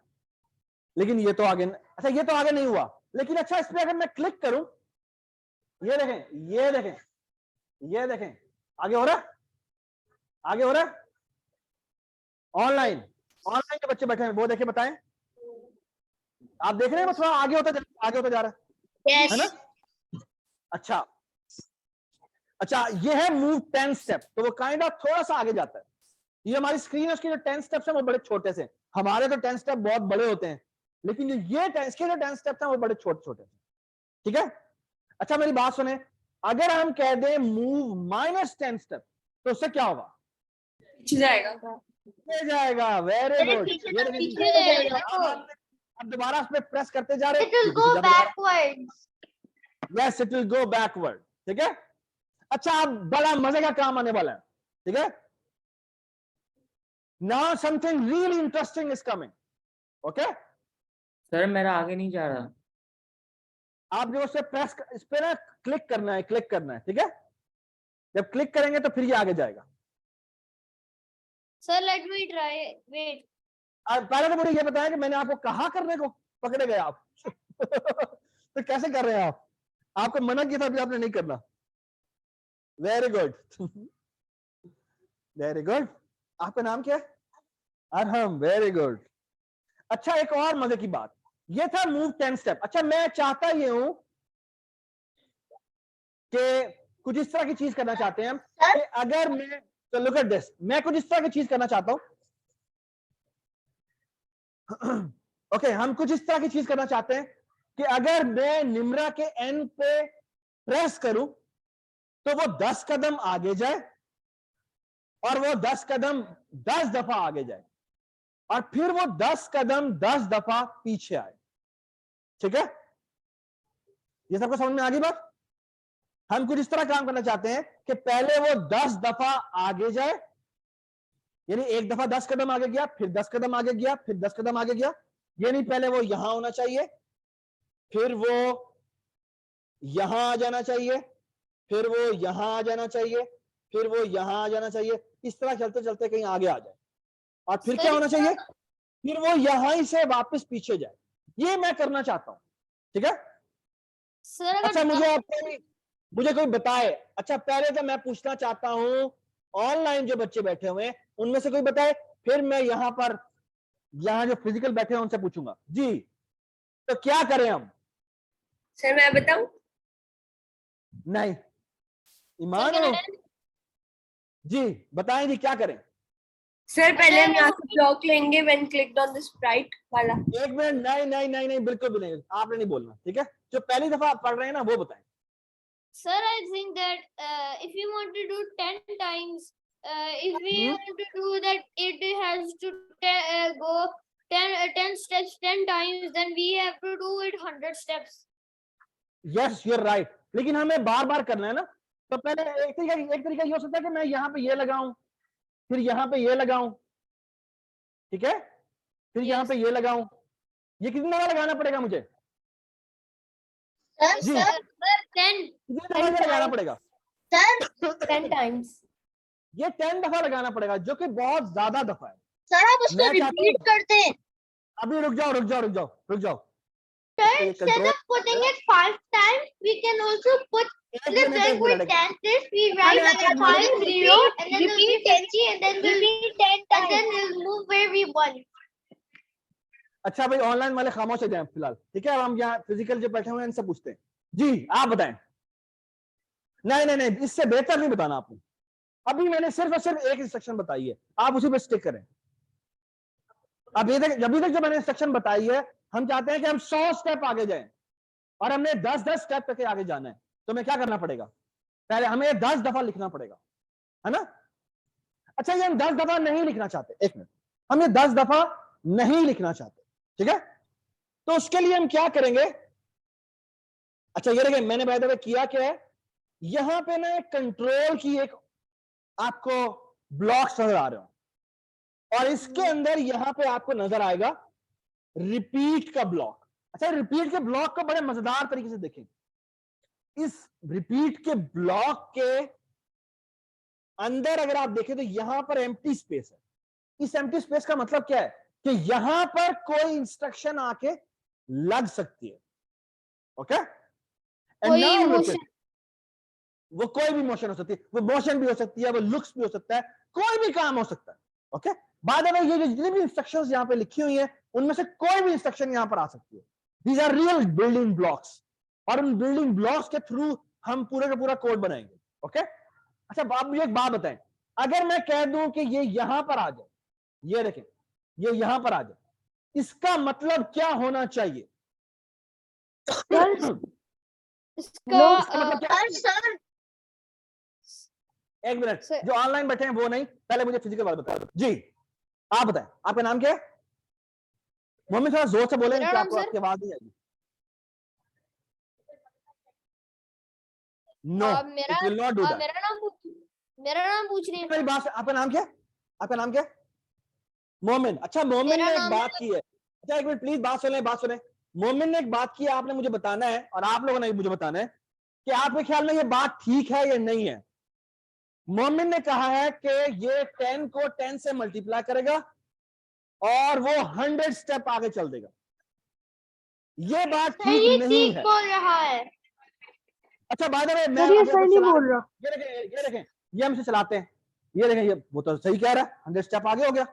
लेकिन ये तो आगे, अच्छा ये तो आगे नहीं हुआ। लेकिन अच्छा इस पे अगर मैं क्लिक करूं, ये देखें, ये देखें, ये देखें, आगे हो रहा है, आगे हो रहा है। ऑनलाइन के बच्चे बैठे हैं, वो देखे बताएं, आप देख रहे हैं वो थोड़ा आगे होता जा रहा है, है ना। अच्छा ये है मूव 10 स्टेप, तो वो काइंड ऑफ थोड़ा सा आगे जाता है। ये हमारी स्क्रीन है, उसके जो 10 स्टेप्स हैं वो बड़े छोटे से, हमारे तो 10 स्टेप बहुत बड़े होते हैं, लेकिन ये 10 स्टेप्स हैं वो बड़े छोटे छोटे। ठीक है, अच्छा मेरी बात सुने, अगर हम कह दें मूव -10 स्टेप तो उससे क्या होगा? पीछे जाएगा। Very good. अब दोबारा उस पर प्रेस करते जा रहे, It will go backwards. Yes it will go backward. ठीक है, अच्छा अब बड़ा मजे का काम आने वाला है। ठीक है, now something really interesting is coming. Okay sir मेरा आगे नहीं जा रहा। आप जो उसे प्रेस, इस पे ना क्लिक करना है, ठीक है, जब क्लिक करेंगे तो फिर ये आगे जाएगा। Sir, let me try. Wait. पहले तो मुझे ये बताया कि मैंने आपको कहा करने को, पकड़े गए आप तो कैसे कर रहे हैं आप? आपको मना किया था अभी आपने नहीं करना। Very good very good. आपका नाम क्या है? Arham, very good. अच्छा एक और मजे की बात, ये था मूव 10 स्टेप। अच्छा मैं चाहता ये हूं कि कुछ इस तरह की चीज करना चाहते हैं हम कि अगर मैं, तो लुक एट दिस, मैं कुछ इस तरह की चीज करना चाहता हूं। ओके हम कुछ इस तरह की चीज करना चाहते हैं कि अगर मैं निम्रा के एन पे प्रेस करूं तो वो 10 कदम आगे जाए और वो 10 कदम 10 दफा आगे जाए और फिर वो 10 कदम 10 दफा पीछे आए। ठीक है, ये सबको समझ में आ गई बात? हम कुछ इस तरह काम करना चाहते हैं कि पहले वो 10 दफा आगे जाए, यानी एक दफा 10 कदम आगे गया, फिर 10 कदम आगे गया, फिर 10 कदम आगे गया, यानी पहले वो यहां होना चाहिए, फिर वो यहां आ जाना चाहिए, फिर वो यहां आ जाना चाहिए, फिर वो यहां आ जाना चाहिए, इस तरह चलते चलते कहीं आगे आ जाए और फिर क्या होना चाहिए, फिर वो यहां ही से वापस पीछे जाए। ये मैं करना चाहता हूं। ठीक है, Sir, अच्छा मुझे कोई बताए। अच्छा पहले तो मैं पूछना चाहता हूं ऑनलाइन जो बच्चे बैठे हुए हैं उनमें से कोई बताए, फिर मैं यहां जो फिजिकल बैठे हैं उनसे पूछूंगा। जी तो क्या करें हम? सर मैं बताऊं? नहीं, ईमान हो? जी बताएं जी, क्या करें? सर पहले हम यहाँ से ब्लॉक लेंगे when clicked on the Sprite वाला। एक मिनट, नहीं बिल्कुल भी नहीं, आपने नहीं बोलना। ठीक है, जो पहली दफा आप पढ़ रहे हैं ना वो बताएं। Sir, I think that if you want to do 10 times, if we want to do that, it has to go 10 steps 10 times, then we have to do it 100 steps. Yes you are right, लेकिन हमें बार बार करना है ना, तो पहले एक तरीका ये हो सकता है कि मैं यहाँ पे ये लगाऊं, फिर यहाँ पे ये लगाऊं, ठीक है, फिर यहाँ पे ये लगाऊं। ये कितनी दफा लगाना पड़ेगा मुझे? जी Sir, 10. कितनी दफा ये लगाना पड़ेगा? 10 टाइम्स। ये 10 दफा लगाना पड़ेगा, जो कि बहुत ज्यादा दफा है। सर आप उसको मैं चाहता रिपीट करते हैं। अभी रुक जाओ। Sir, instead of putting it 5 times, we can also put in the blank with 10 this, we write 5 0 and then we'll be 10 and then we'll be 10 and then we'll move where we want. अच्छा भाई ऑनलाइन वाले खामोश हो जाएं फिलहाल, ठीक है। अब हम यहाँ फिजिकल जो बैठे हुए हैं इनसे पूछते हैं। जी आप बताएं। नहीं इससे बेहतर नहीं बताना आपने। अभी मैंने सिर्फ और सिर्फ एक इंस्ट्रक्शन बताई है, आप उसी पे स्टिक करें। अभी तक जो मैंने इंस्ट्रक्शन बताई है, हम चाहते हैं कि हम 100 स्टेप आगे जाएं और हमने 10-10 स्टेप करके आगे जाना है। तो हमें क्या करना पड़ेगा, पहले हमें 10 दफा लिखना पड़ेगा, है ना। अच्छा, ये हम 10 दफा नहीं लिखना चाहते, एक मिनट, हम ये 10 दफा नहीं लिखना चाहते, ठीक है। तो उसके लिए हम क्या करेंगे, अच्छा ये देखिए मैंने बाय द वे किया क्या है, यहां पे ना कंट्रोल की एक आपको ब्लॉक्स नजर आ रहे हो, और इसके अंदर यहां पे आपको नजर आएगा रिपीट का ब्लॉक। अच्छा, रिपीट के ब्लॉक को बड़े मजेदार तरीके से देखें। इस रिपीट के ब्लॉक के अंदर अगर आप देखें तो यहां पर एम्प्टी स्पेस है। इस एम्प्टी स्पेस का मतलब क्या है कि यहां पर कोई इंस्ट्रक्शन आके लग सकती है, ओके। कोई मोशन, वो कोई भी मोशन हो सकती है, वो मोशन भी हो सकती है, वो लुक्स भी हो सकता है, कोई भी काम हो सकता है, ओके। बाद में ये जितनी भी इंस्ट्रक्शंस यहां पे लिखी हुई है उनमें से कोई भी इंस्ट्रक्शन यहां पर आ सकती है। These are real building blocks, और उन बिल्डिंग ब्लॉक्स के थ्रू हम पूरे का पूरा कोड बनाएंगे, ओके। अच्छा, आप मुझे एक बात बताएं, अगर मैं कह दूं कि ये यहां पर आ जाए, ये देखें ये यहां पर आ जाए, इसका मतलब क्या होना चाहिए? इसका मतलब क्या? सर एक मिनट, सर- जो ऑनलाइन बैठे हैं वो नहीं, पहले मुझे फिजिकल बात बताओ जी। आप बताएं, आपका नाम क्या है? मोहम्मद, थोड़ा जोर से बोलें मेरा कि नाम आपको सर- आपकी आवाज नहीं आएगी। नो, मेरा it will not do that. मेरा नाम पूछ रहे हैं। मेरी बात, आपका नाम क्या है? आपका नाम क्या है? मोमिन। अच्छा, मोमिन मेरा ने एक नाम बात की है। अच्छा एक मिनट प्लीज, बात सुने। मोमिन ने एक बात की है, आपने मुझे बताना है और आप लोगों ने भी मुझे बताना है कि आपके ख्याल में ये बात ठीक है या नहीं है। मोमिन ने कहा है कि ये 10 को 10 से मल्टीप्लाई करेगा और वो 100 स्टेप आगे चल देगा। ये बात ठीक ये नहीं ठीक है। बोल रहा है। अच्छा, बाय द वे मैं सर, ये अभी आपको सही नहीं चला- बोल रहा। ये देखें ये हमसे चलाते हैं, ये देखें ये वो तो सही कह रहा है, 100 स्टेप आगे हो गया।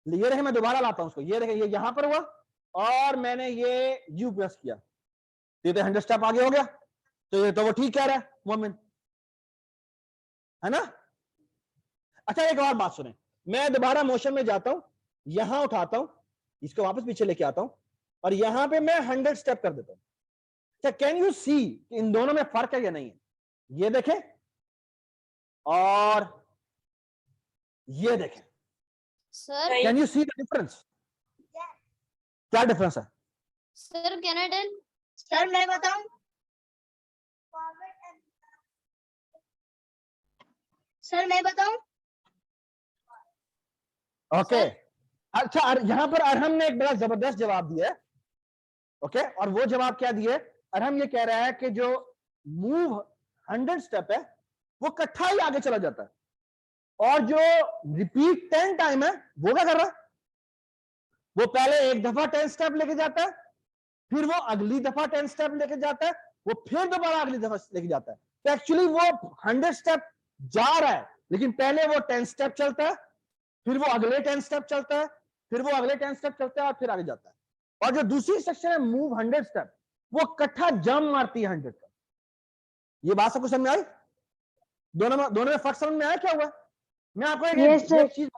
ये देखें, मैं दोबारा लाता हूं उसको, ये देखें ये यहां पर हुआ और मैंने ये यू प्रेस किया, ये तो 100 स्टेप आगे हो गया। तो ये तो वो ठीक कह रहा है मोमिन, है ना। अच्छा, एक और बात सुने, मैं दोबारा मोशन में जाता हूं, यहां उठाता हूं, इसको वापस पीछे लेके आता हूं और यहां पे मैं 100 स्टेप कर देता हूं। अच्छा, कैन यू सी इन दोनों में फर्क है या नहीं है? ये देखें और ये देखें, sir can you see the difference? क्या डिफरेंस है? Sir can I tell? Sir मैं बताऊं, सर मैं बताऊं, ओके। अच्छा, यहां पर अरहम ने एक बड़ा जबरदस्त जवाब दिया है, ओके। और वो जवाब क्या दिया है? अरहम ये कह रहा है कि जो मूव 100 स्टेप है वो इकट्ठा ही आगे चला जाता है, और जो रिपीट 10 टाइम है वो क्या कर रहा है? वो पहले एक दफा 10 स्टेप लेके जाता है, फिर वो अगली दफा 10 स्टेप लेके जाता है, वो फिर दोबारा अगली दफा लेके जाता है। तो एक्चुअली वो 100 स्टेप जा रहा है, लेकिन पहले वो 10 स्टेप चलता है, फिर वो अगले 10 स्टेप चलता है, फिर वो अगले 10 स्टेप चलता है और फिर आगे जाता है। और जो दूसरी सेक्शन है मूव 100 स्टेप, वो इकट्ठा जंप मारती है 100 का। ये बात सबको समझ में आई? दोनों में फर्क समझ में आया क्या हुआ? मैं आपको एक चीज,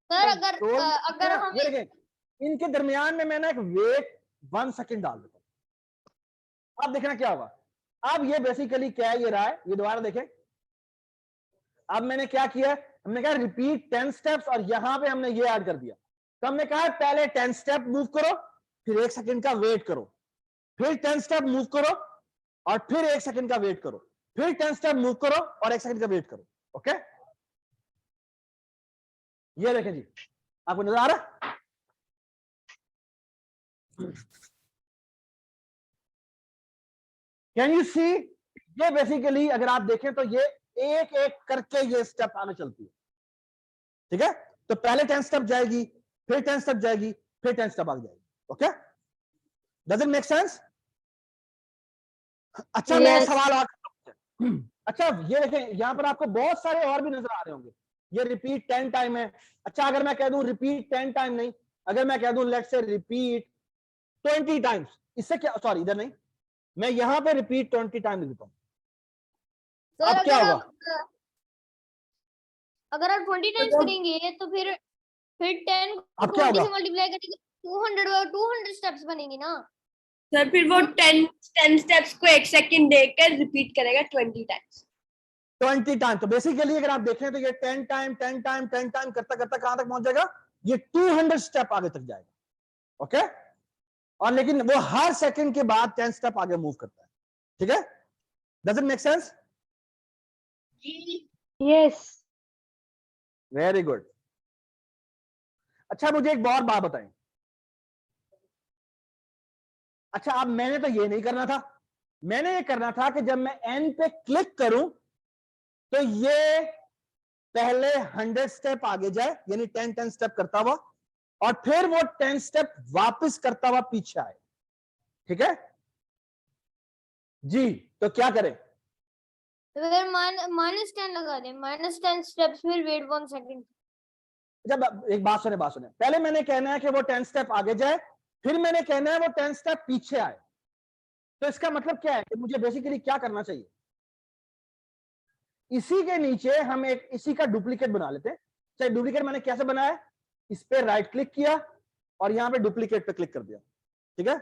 सर अगर हम ये देखें, इनके दरमियान में मैंने एक वेट 1 सेकंड डाल देता हूं, अब देखना क्या होगा। अब ये बेसिकली क्या है, ये रहा है, ये दोबारा देखें। अब मैंने क्या किया, हमने कहा रिपीट 10 स्टेप्स और यहां पे हमने ये ऐड कर दिया। तो हमने कहा पहले 10 स्टेप मूव करो, फिर 1 सेकंड का वेट करो, फिर 10 स्टेप मूव करो और फिर 1 सेकंड का वेट करो, फिर 10 स्टेप मूव करो और 1 सेकंड का वेट करो, ओके। ये देखें जी, आपको नजर आ रहा? कैन यू सी? ये बेसिकली अगर आप देखें तो ये एक एक करके ये स्टेप आगे चलती है, ठीक है। तो पहले 10 स्टेप जाएगी, फिर 10 स्टेप जाएगी, फिर 10 स्टेप आगे जाएगी, okay. Does it make sense? अच्छा, मैं Yes. सवाल और, अच्छा ये देखें, यहां पर आपको बहुत सारे और भी नजर आ रहे होंगे। ये रिपीट 10 टाइम है। अच्छा, अगर मैं कह दूं रिपीट 10 टाइम नहीं, अगर मैं कह दूं लेट्स से रिपीट 20 टाइम्स, इससे क्या, सॉरी इधर नहीं, मैं यहां पे रिपीट 20 टाइम लिख देता हूं। सर अब क्या अगर होगा? आप अगर आप 20 टाइम्स करेंगे तो फिर 10 को अब क्या 20 होगा? से मल्टीप्लाई करेंगे 200 स्टेप्स बनेंगे ना। सर फिर वो 10 स्टेप्स को 1 सेकंड देकर रिपीट करेगा 20 टाइम्स। 20 टाइम। तो बेसिकली अगर आप देखें तो ये 10 टाइम करता करता कहां तक पहुंच जाएगा? ये 200 स्टेप आगे तक जाएगा। ओके, और लेकिन वो हर सेकंड के बाद 10 स्टेप आगे मूव करता है। ठीक है, does it make sense? Yes. Very good. अच्छा मुझे एक और बात बताएं। अच्छा अब मैंने तो ये नहीं करना था, मैंने ये करना था कि जब मैं एन पे क्लिक करूं तो ये पहले 100 स्टेप आगे जाए, यानी 10 स्टेप करता हुआ, और फिर वो 10 स्टेप वापस करता हुआ पीछे आए। ठीक है जी, तो क्या करें? तो फिर -10 लगा दें, -10 स्टेप्स, फिर वेट 1 सेकंड। जब एक बात सुने पहले मैंने कहना है कि वो 10 स्टेप आगे जाए, फिर मैंने कहना है वो 10 स्टेप पीछे आए। तो इसका मतलब क्या है कि मुझे बेसिकली क्या करना चाहिए? इसी के नीचे हम एक इसी का डुप्लीकेट बना लेते हैं। चाहे डुप्लीकेट मैंने कैसे बनाया? इस पे राइट क्लिक किया और यहां पे डुप्लीकेट पे क्लिक कर दिया। ठीक है,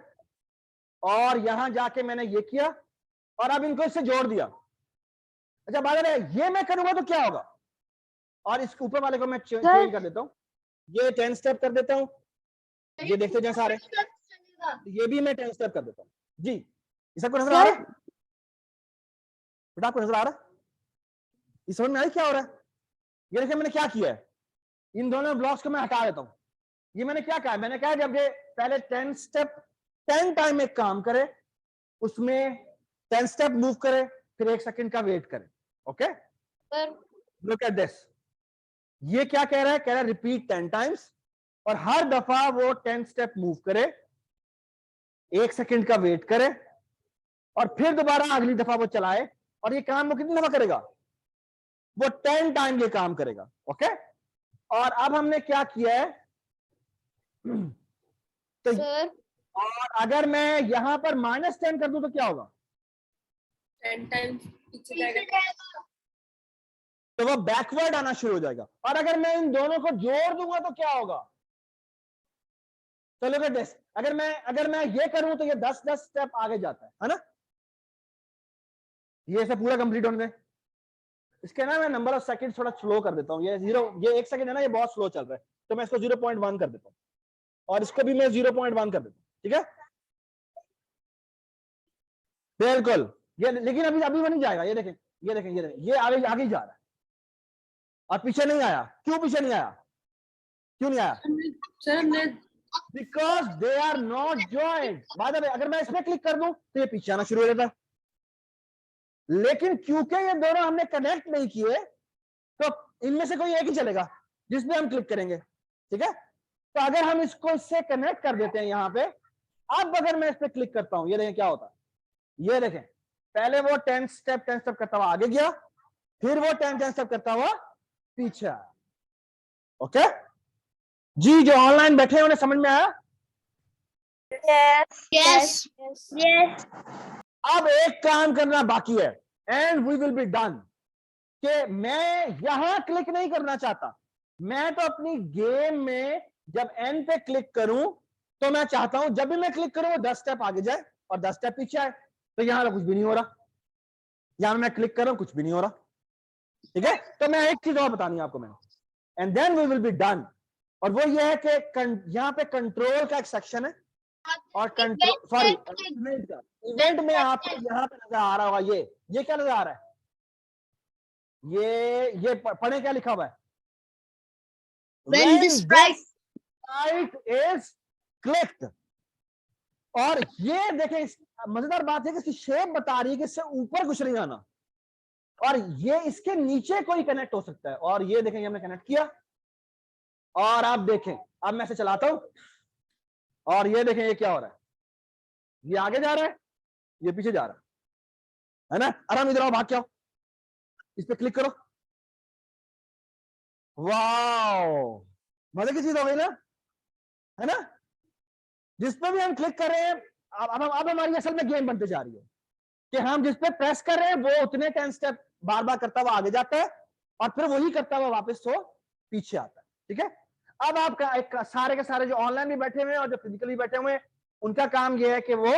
और यहां जाके मैंने ये किया और अब इनको इससे जोड़ दिया। अच्छा बात है, ये मैं करूंगा तो क्या होगा? और इसके ऊपर वाले को मैं चेंज कर देता हूं, ये 10 स्टेप कर देता हूं। ये देखते जैसा आ रहा है, ये भी मैं 10 स्टेप कर देता हूं। जी, ये सबको नजर आ रहा है? बेटा आपको नजर आ रहा है? ये समझ में आ रही क्या हो रहा है? ये देखिए मैंने क्या किया है, इन दोनों ब्लॉक्स को मैं हटा देता हूं। ये मैंने क्या कहा? मैंने कहा जब ये पहले 10 स्टेप 10 टाइम एक काम करे, उसमें 10 स्टेप मूव करे, फिर 1 सेकंड का वेट करे। Okay, look at this. ये क्या कह रहा है? कह रहा है रिपीट 10 टाइम्स, और हर दफा वो 10 स्टेप मूव करे, 1 सेकंड का वेट करे, और फिर दोबारा अगली दफा वो चलाए। और ये काम वो कितनी दफा करेगा? वो 10 टाइम ये काम करेगा। ओके, और अब हमने क्या किया है तो सर और अगर मैं यहां पर -10 कर दूं तो क्या होगा? 10 टाइम्स पीछे जाएगा। तो वो बैकवर्ड आना शुरू हो जाएगा। और अगर मैं इन दोनों को जोड़ दूंगा तो क्या होगा? तो लुक एट दिस, अगर मैं ये करूं तो ये 10 स्टेप आगे जाता है ना? ये से पूरा कंप्लीट होने दे। इसके ना मैं नंबर ऑफ सेकंड थोड़ा स्लो कर देता हूं। ये 1 सेकंड है ना, ये बहुत स्लो चल रहा है, तो मैं इसको 0.1 कर देता हूं, और इसको भी मैं 0.1 कर देता हूं। ठीक है, बिल्कुल। ये लेकिन अभी वो नहीं जाएगा। ये देखें ये आगे आगे जा रहा है और पीछे नहीं आया। क्यों पीछे नहीं आया? क्यों नहीं आया? सर हमने because they are not joint. बाद में अगर मैं इसमें क्लिक कर दूं तो ये पीछे आना शुरू हो जाता है, लेकिन क्योंकि ये दोनों हमने कनेक्ट नहीं किए तो इनमें से कोई एक ही चलेगा जिसमें हम क्लिक करेंगे। ठीक है, तो अगर हम इसको इससे कनेक्ट कर देते हैं यहां पे, अब अगर मैं इस पे क्लिक करता हूं, ये देखें क्या होता है। ये देखें पहले वो 10 स्टेप करता हुआ आगे गया, फिर वो 10 स्टेप करता हुआ पीछे आया। ओके जी, जो ऑनलाइन बैठे हैं उन्हें समझ में आया? Yes. Yes. अब एक काम करना बाकी है, and we will be done. कि मैं यहां क्लिक नहीं करना चाहता, मैं तो अपनी गेम में जब एन पे क्लिक करूं तो मैं चाहता हूं जब भी मैं क्लिक करूं वो 10 स्टेप आगे जाए और 10 स्टेप पीछे आए। तो यहां तो कुछ भी नहीं हो रहा, यहां मैं क्लिक कर रहा हूं, कुछ भी नहीं हो रहा। ठीक है, तो मैं एक चीज और बतानी है आपको मैंने, and then we will be done. और वो ये है कि यहां पे कंट्रोल का एक सेक्शन है, और कंट्रोल सॉरी इवेंट में आपको यहां पे नजर आ रहा होगा, ये क्या नजर आ रहा है? ये पढ़े क्या लिखा हुआ है? When the sprite is clicked। और ये देखें मजेदार बात है कि इसकी शेप बता रही है कि इससे ऊपर कुछ नहीं आना, और ये इसके नीचे कोई कनेक्ट हो सकता है। और ये देखें हमने कनेक्ट किया, और आप देखें अब मैं इसे चलाता हूं, और ये देखें ये क्या हो रहा है, ये आगे जा रहा है, ये पीछे जा रहा है ना? आराम इधर आओ, भाग के आओ, इस पे क्लिक करो। वाओ, मजे की चीज हो गई ना, है ना? जिस पे भी हम क्लिक कर रहे हैं, अब हमारी असल में गेम बनते जा रही है कि हम जिस पे प्रेस कर रहे हैं वो उतने 10 स्टेप बार बार करता हुआ आगे जाता है और फिर वही करता हुआ वापस तो पीछे आता है। ठीक है, अब आपका एक सारे के सारे जो ऑनलाइन भी बैठे हुए हैं और जो फिजिकली बैठे हुए हैं, उनका काम यह है कि वो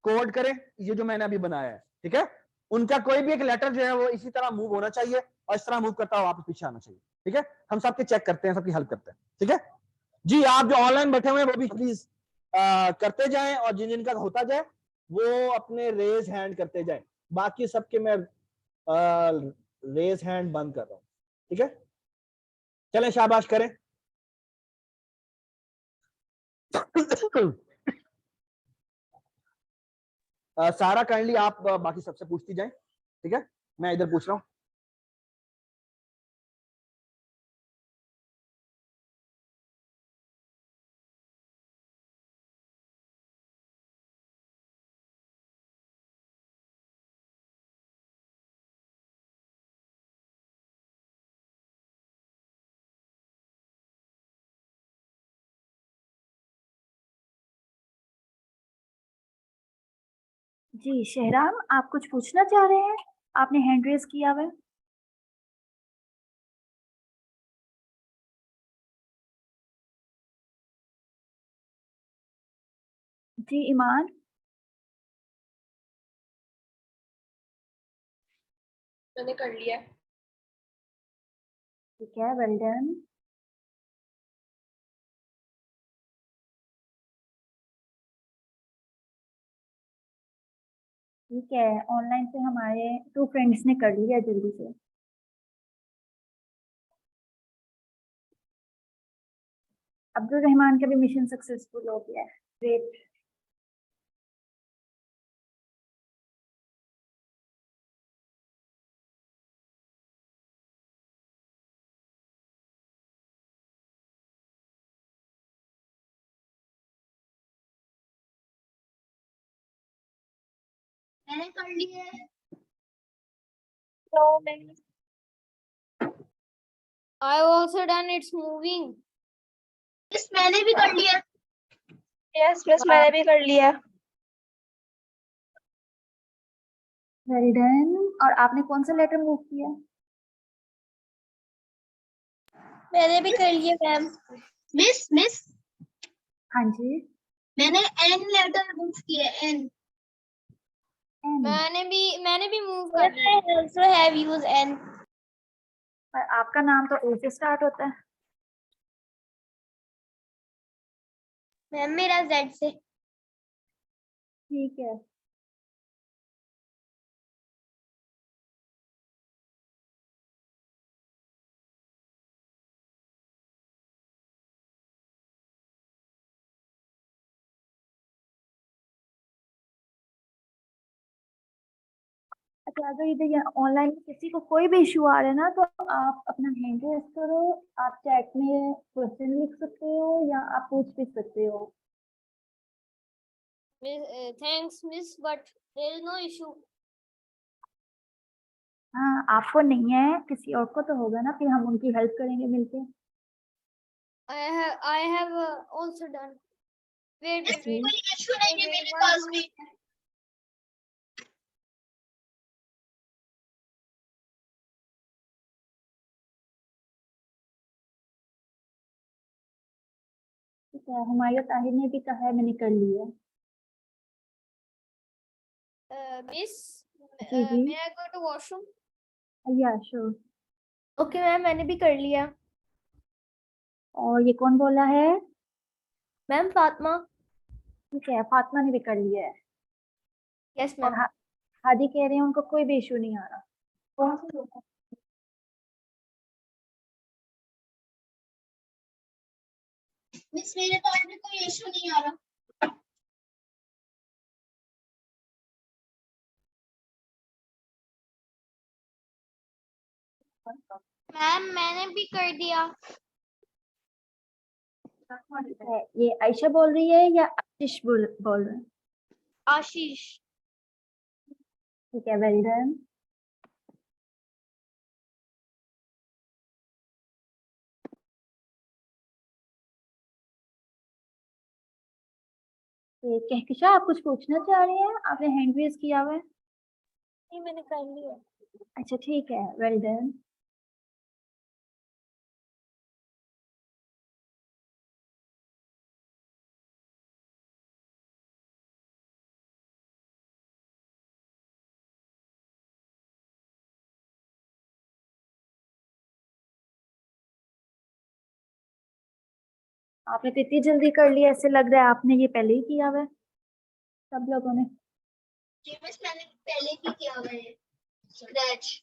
कोड करें ये जो मैंने अभी बनाया है। ठीक है, उनका कोई भी एक लेटर जो है वो इसी तरह मूव होना चाहिए और इस तरह मूव करता हुआ वापस पीछे आना चाहिए। ठीक है, हम सबके चेक करते हैं, सबकी हेल्प करते हैं। ठीक है जी, आप जो ऑनलाइन बैठे हुए हैं वो भी प्लीज करते जाएं और जिन जिनका होता जाए वो अपने रेज हैंड करते जाएं। बाकी सबके मैं रेज हैंड बंद कर रहा हूं। ठीक है, चलें शाबाश करें। सारा काइंडली आप बाकी सबसे पूछती जाएं। ठीक है, मैं इधर पूछ रहा हूं। जी शहराम, आप कुछ पूछना चाह रहे हैं? आपने हैंड रेज किया हुआ है। जी ईमान। मैंने कर लिया। ठीक है, वेल डन। ठीक है, ऑनलाइन से हमारे 2 फ्रेंड्स ने कर लिया जल्दी से। अब्दुल रहमान का भी मिशन सक्सेसफुल हो गया है। ग्रेट। मैंने कर लिया है। तो मैंने I also done. It's moving. Yes, मैंने भी कर लिया। यस मिस मैंने भी कर लिया। Well done. और आपने कौन सा लेटर मूव किया? मैंने भी कर लिया मैम। मिस हाँ जी। मैंने एन लेटर मूव किया। N N. मैंने भी move कर लिया। I also have used N। पर आपका नाम तो ए से स्टार्ट होता है। मैम मेरा Z से। ठीक है। अच्छा, अगर इधर ऑनलाइन किसी को कोई भी इशू आ रहा है ना, तो आप अपना हैंड रेज करो। आप चैट में क्वेश्चन लिख सकते हो या आप पूछ भी सकते हो। Thanks, miss, but there is no issue. हाँ, आपको नहीं है, किसी और को तो होगा ना, फिर हम उनकी हेल्प करेंगे मिलके। I have also done. Wait, wait, wait. कोई इशू नहीं है wait, मेरे one पास भी। minute. ठीक है, हुमायूं ताहिर ने भी कहा है, मैंने कर लिया। Miss, जी जी। may I go to washroom? या श्योर। ओके मैम मैंने भी कर लिया। और ये कौन बोला है? मैम फातिमा। ठीक है, फातिमा ने भी कर लिया है। यस और मैम। हादी कह रहे हैं उनको कोई भी इशू नहीं आ रहा। कौन सा बोला? मिस मेरे पास भी कोई इशू नहीं आ रहा। मैम मैंने भी कर दिया। ठीक है, ये आयशा बोल रही है या आशीष बोल रहे हैं? आशीष। ठीक है, वेल डन। कहकशा, आप कुछ पूछना चाह रही हैं? आपने हैंड रेज किया हुआ है। नहीं मैंने कर लिया। अच्छा ठीक है, वेल डन। आपने तो इतनी जल्दी कर लिया, ऐसे लग रहा है आपने ये पहले ही किया हुआ है सब लोगों ने। जी मिस मैंने पहले ही किया हुआ है स्क्रैच।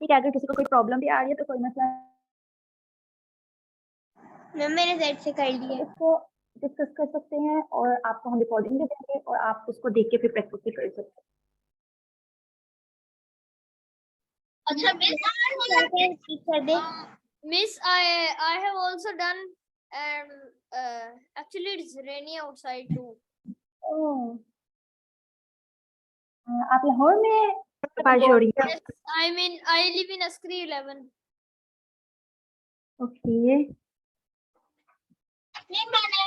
ठीक है, अगर किसी को कोई प्रॉब्लम भी आ रही है तो कोई मसला मैम मैंने साइड से कर लिया। इसको डिस्कस कर सकते हैं और आपको हम रिकॉर्डिंग दे देंगे और आप उसको देख के फिर प्रैक्टिस भी कर सकते हैं। अच्छा मिस कर दे। Miss, I have also done, actually it's rainy outside too. ओह, आप लाहौर में बारिश हो रही है? Yes, I mean I live in Askari 11. Okay, नहीं मैंने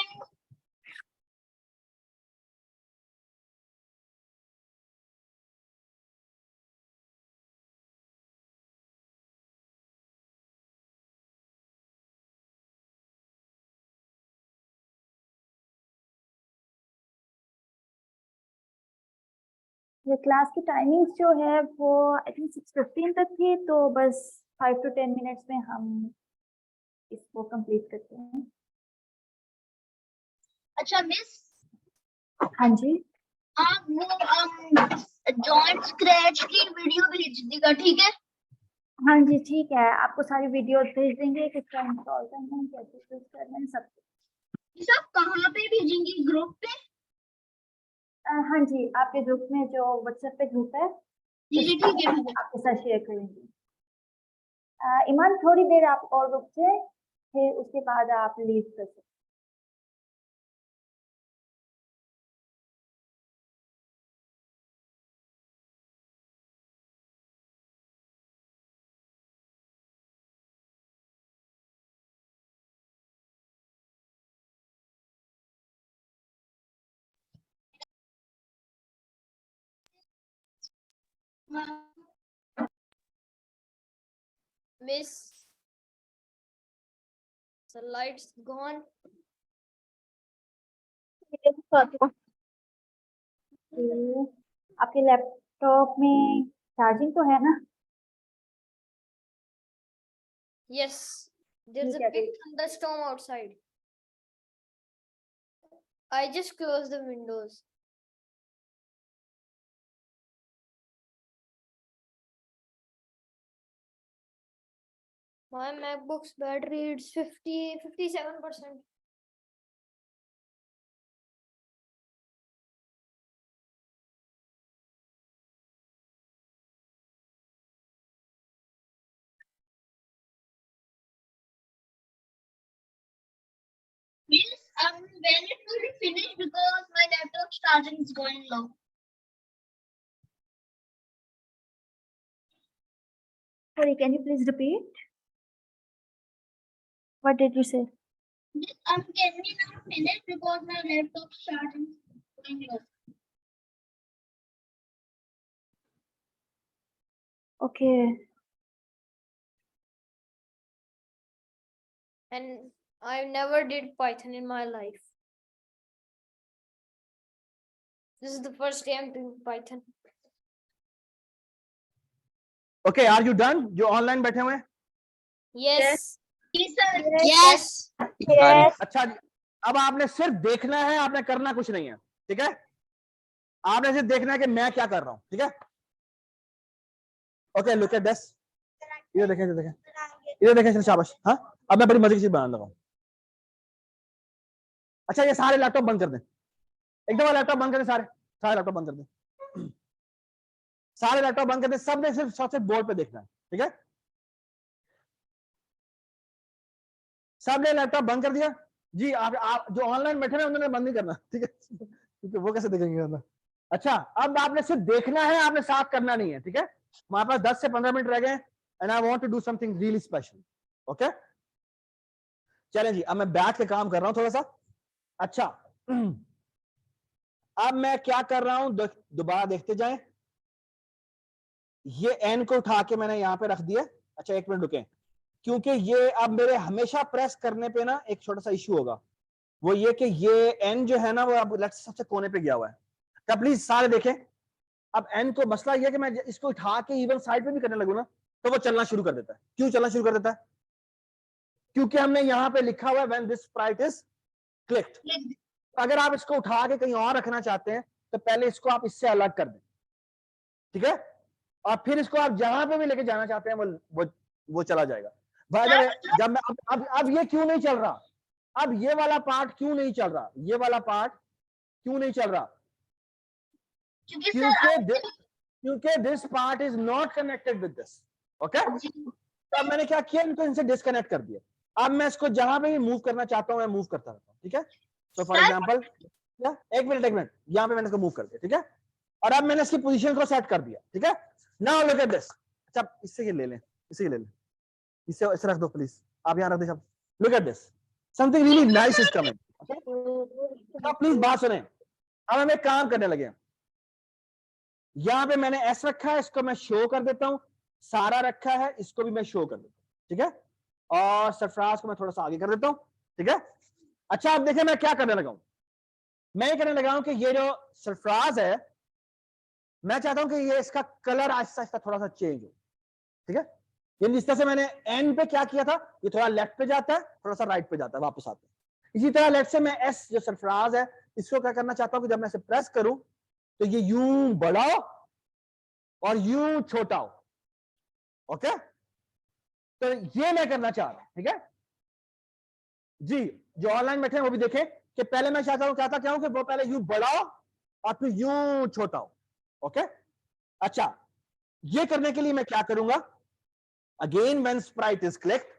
ये क्लास की टाइमिंग्स जो है वो आई थिंक 6:15 तक थी, तो बस 5 to 10 मिनट्स में हम इसको कंप्लीट करते हैं। अच्छा मिस हाँ जी, आप वो जॉइंट स्क्रैच की वीडियो भेज दीजिएगा ठीक है। हाँ जी ठीक है, आपको सारी वीडियोस भेज देंगे, किसका इंस्टॉल करना है, कैसे यूज करना है, सब। सब कहाँ पे भेजेंगी ग्रुप पे? हाँ जी, आपके ग्रुप में जो व्हाट्सएप पे ग्रुप है जी जी ठीक है। आपके साथ शेयर करेंगे। ईमान थोड़ी देर आप और रुक जाए, फिर उसके बाद आप लीव कर सकते हैं। Miss, the light's gone. तो आपके लैपटॉप में चार्जिंग तो है ना? Yes, there's a ठीक है, big thunderstorm outside. I just closed the windows. My MacBook's battery is 57%. Miss, when it will be finished because my laptop's charging is going low. Sorry, can you please repeat? What did you say? Miss, can we now finish because my laptop's charging is going low. Okay. And I never did Python in my life. This is the first day I'm doing Python. Okay, are you done? जो ऑनलाइन बैठे हुए हैं? Yes. Yes, sir. Yes. Yes. अच्छा जी, अब आपने सिर्फ देखना है, आपने करना कुछ नहीं है, ठीक है? आपने सिर्फ देखना है कि मैं क्या कर रहा हूं, ठीक है? Okay, look at this. इधर देखें, इधर देखें, इधर देखें, शाबाश। हाँ, अब मैं बड़ी मजे की चीज बनाने लगा हूं। अच्छा, ये सारे लैपटॉप बंद कर दें, एक दफा लैपटॉप बंद कर दें, सारे लैपटॉप बंद कर दें, सारे लैपटॉप बंद कर दें। सबने सिर्फ बोर्ड पे देखना है, ठीक है? सबने लैपटॉप बंद कर दिया जी। आप जो ऑनलाइन बैठे हैं उन्होंने बंद नहीं करना, ठीक है? क्योंकि वो कैसे देखेंगे मतलब। अच्छा, अब आपने सिर्फ देखना है, आपने साथ करना नहीं है, ठीक है। हमारे पास 10 से 15 मिनट रह गए and I want to do something really special. Okay, चलें जी, अब मैं बैठ के काम कर रहा हूं थोड़ा सा। अच्छा, अब मैं क्या कर रहा हूं, दोबारा देखते जाएं। ये एन को उठा के मैंने यहां पे रख दिया। अच्छा, एक मिनट रुकें, क्योंकि ये अब मेरे हमेशा प्रेस करने पे ना एक छोटा सा इश्यू होगा, वो ये कि ये एन जो है ना वो अब सबसे कोने पे गया हुआ है। तो प्लीज सारे देखें। अब एन को मसला ये कि मैं इसको उठा के इवन साइड पे भी करने लगूं ना तो वो चलना शुरू कर देता है। क्यों चलना शुरू कर देता है? क्योंकि हमने यहां पे लिखा हुआ है when this Sprite is clicked. अगर आप इसको उठा के कहीं और रखना चाहते हैं तो पहले इसको आप इससे अलग कर दें, ठीक है, और फिर इसको आप जहां पे भी लेके जाना चाहते हैं वो चला जाएगा। जब मैं अब ये क्यों नहीं चल रहा? अब ये वाला पार्ट क्यों नहीं चल रहा? ये वाला पार्ट क्यों नहीं चल रहा? क्योंकि this part is not connected with this. Okay, तो अब मैंने क्या किया, इनको इनसे डिस्कनेक्ट कर दिया। अब मैं इसको जहां पे भी मूव करना चाहता हूं मैं मूव करता रहता हूं, ठीक है। तो फॉर एग्जांपल, एक मिनट, यहां पे मैंने इसको मूव कर दिया, ठीक है, और अब मैंने इसकी पोजीशन को सेट कर दिया, ठीक है। Now look at this. अच्छा, इससे ये ले लें, इससे ऐसे रख दो प्लीज, आप यहां रख दो। Look at this, something really nice is coming. Okay, please बात सुने। अब हम एक काम करने लगे, यहां पे मैंने एस रखा है, इसको मैं शो कर देता हूं। सारा रखा है, इसको भी मैं शो कर देता हूं, ठीक है, और सरफराज को मैं थोड़ा सा आगे कर देता हूं, ठीक है। अच्छा, अब देखिए मैं क्या करने लगा हूं। मैं ये करने लगा हूं कि ये जो सरफराज है, मैं चाहता हूं कि ये इसका कलर आहिस्ता आहिस्ता थोड़ा सा चेंज हो, ठीक है। ये जिस तरह से मैंने एन पे क्या किया था, ये थोड़ा लेफ्ट पे जाता है, थोड़ा सा राइट पे जाता है, वापस आता है। इसी तरह लेफ्ट से मैं एस जो सरफराज है, इसको क्या करना चाहता हूं कि जब मैं इसे प्रेस करूं तो ये यूं बड़ा हो और यूं छोटा हो। ओके, तो ये मैं करना चाह रहा हूं, ठीक है जी। जो ऑनलाइन बैठे हैं वो भी देखें कि पहले मैं चाहता हूं क्या हूं कि वो पहले यूं बड़ा हो और फिर यूं छोटा हो। ओके, अच्छा, ये करने के लिए मैं क्या करूंगा, again when sprite is clicked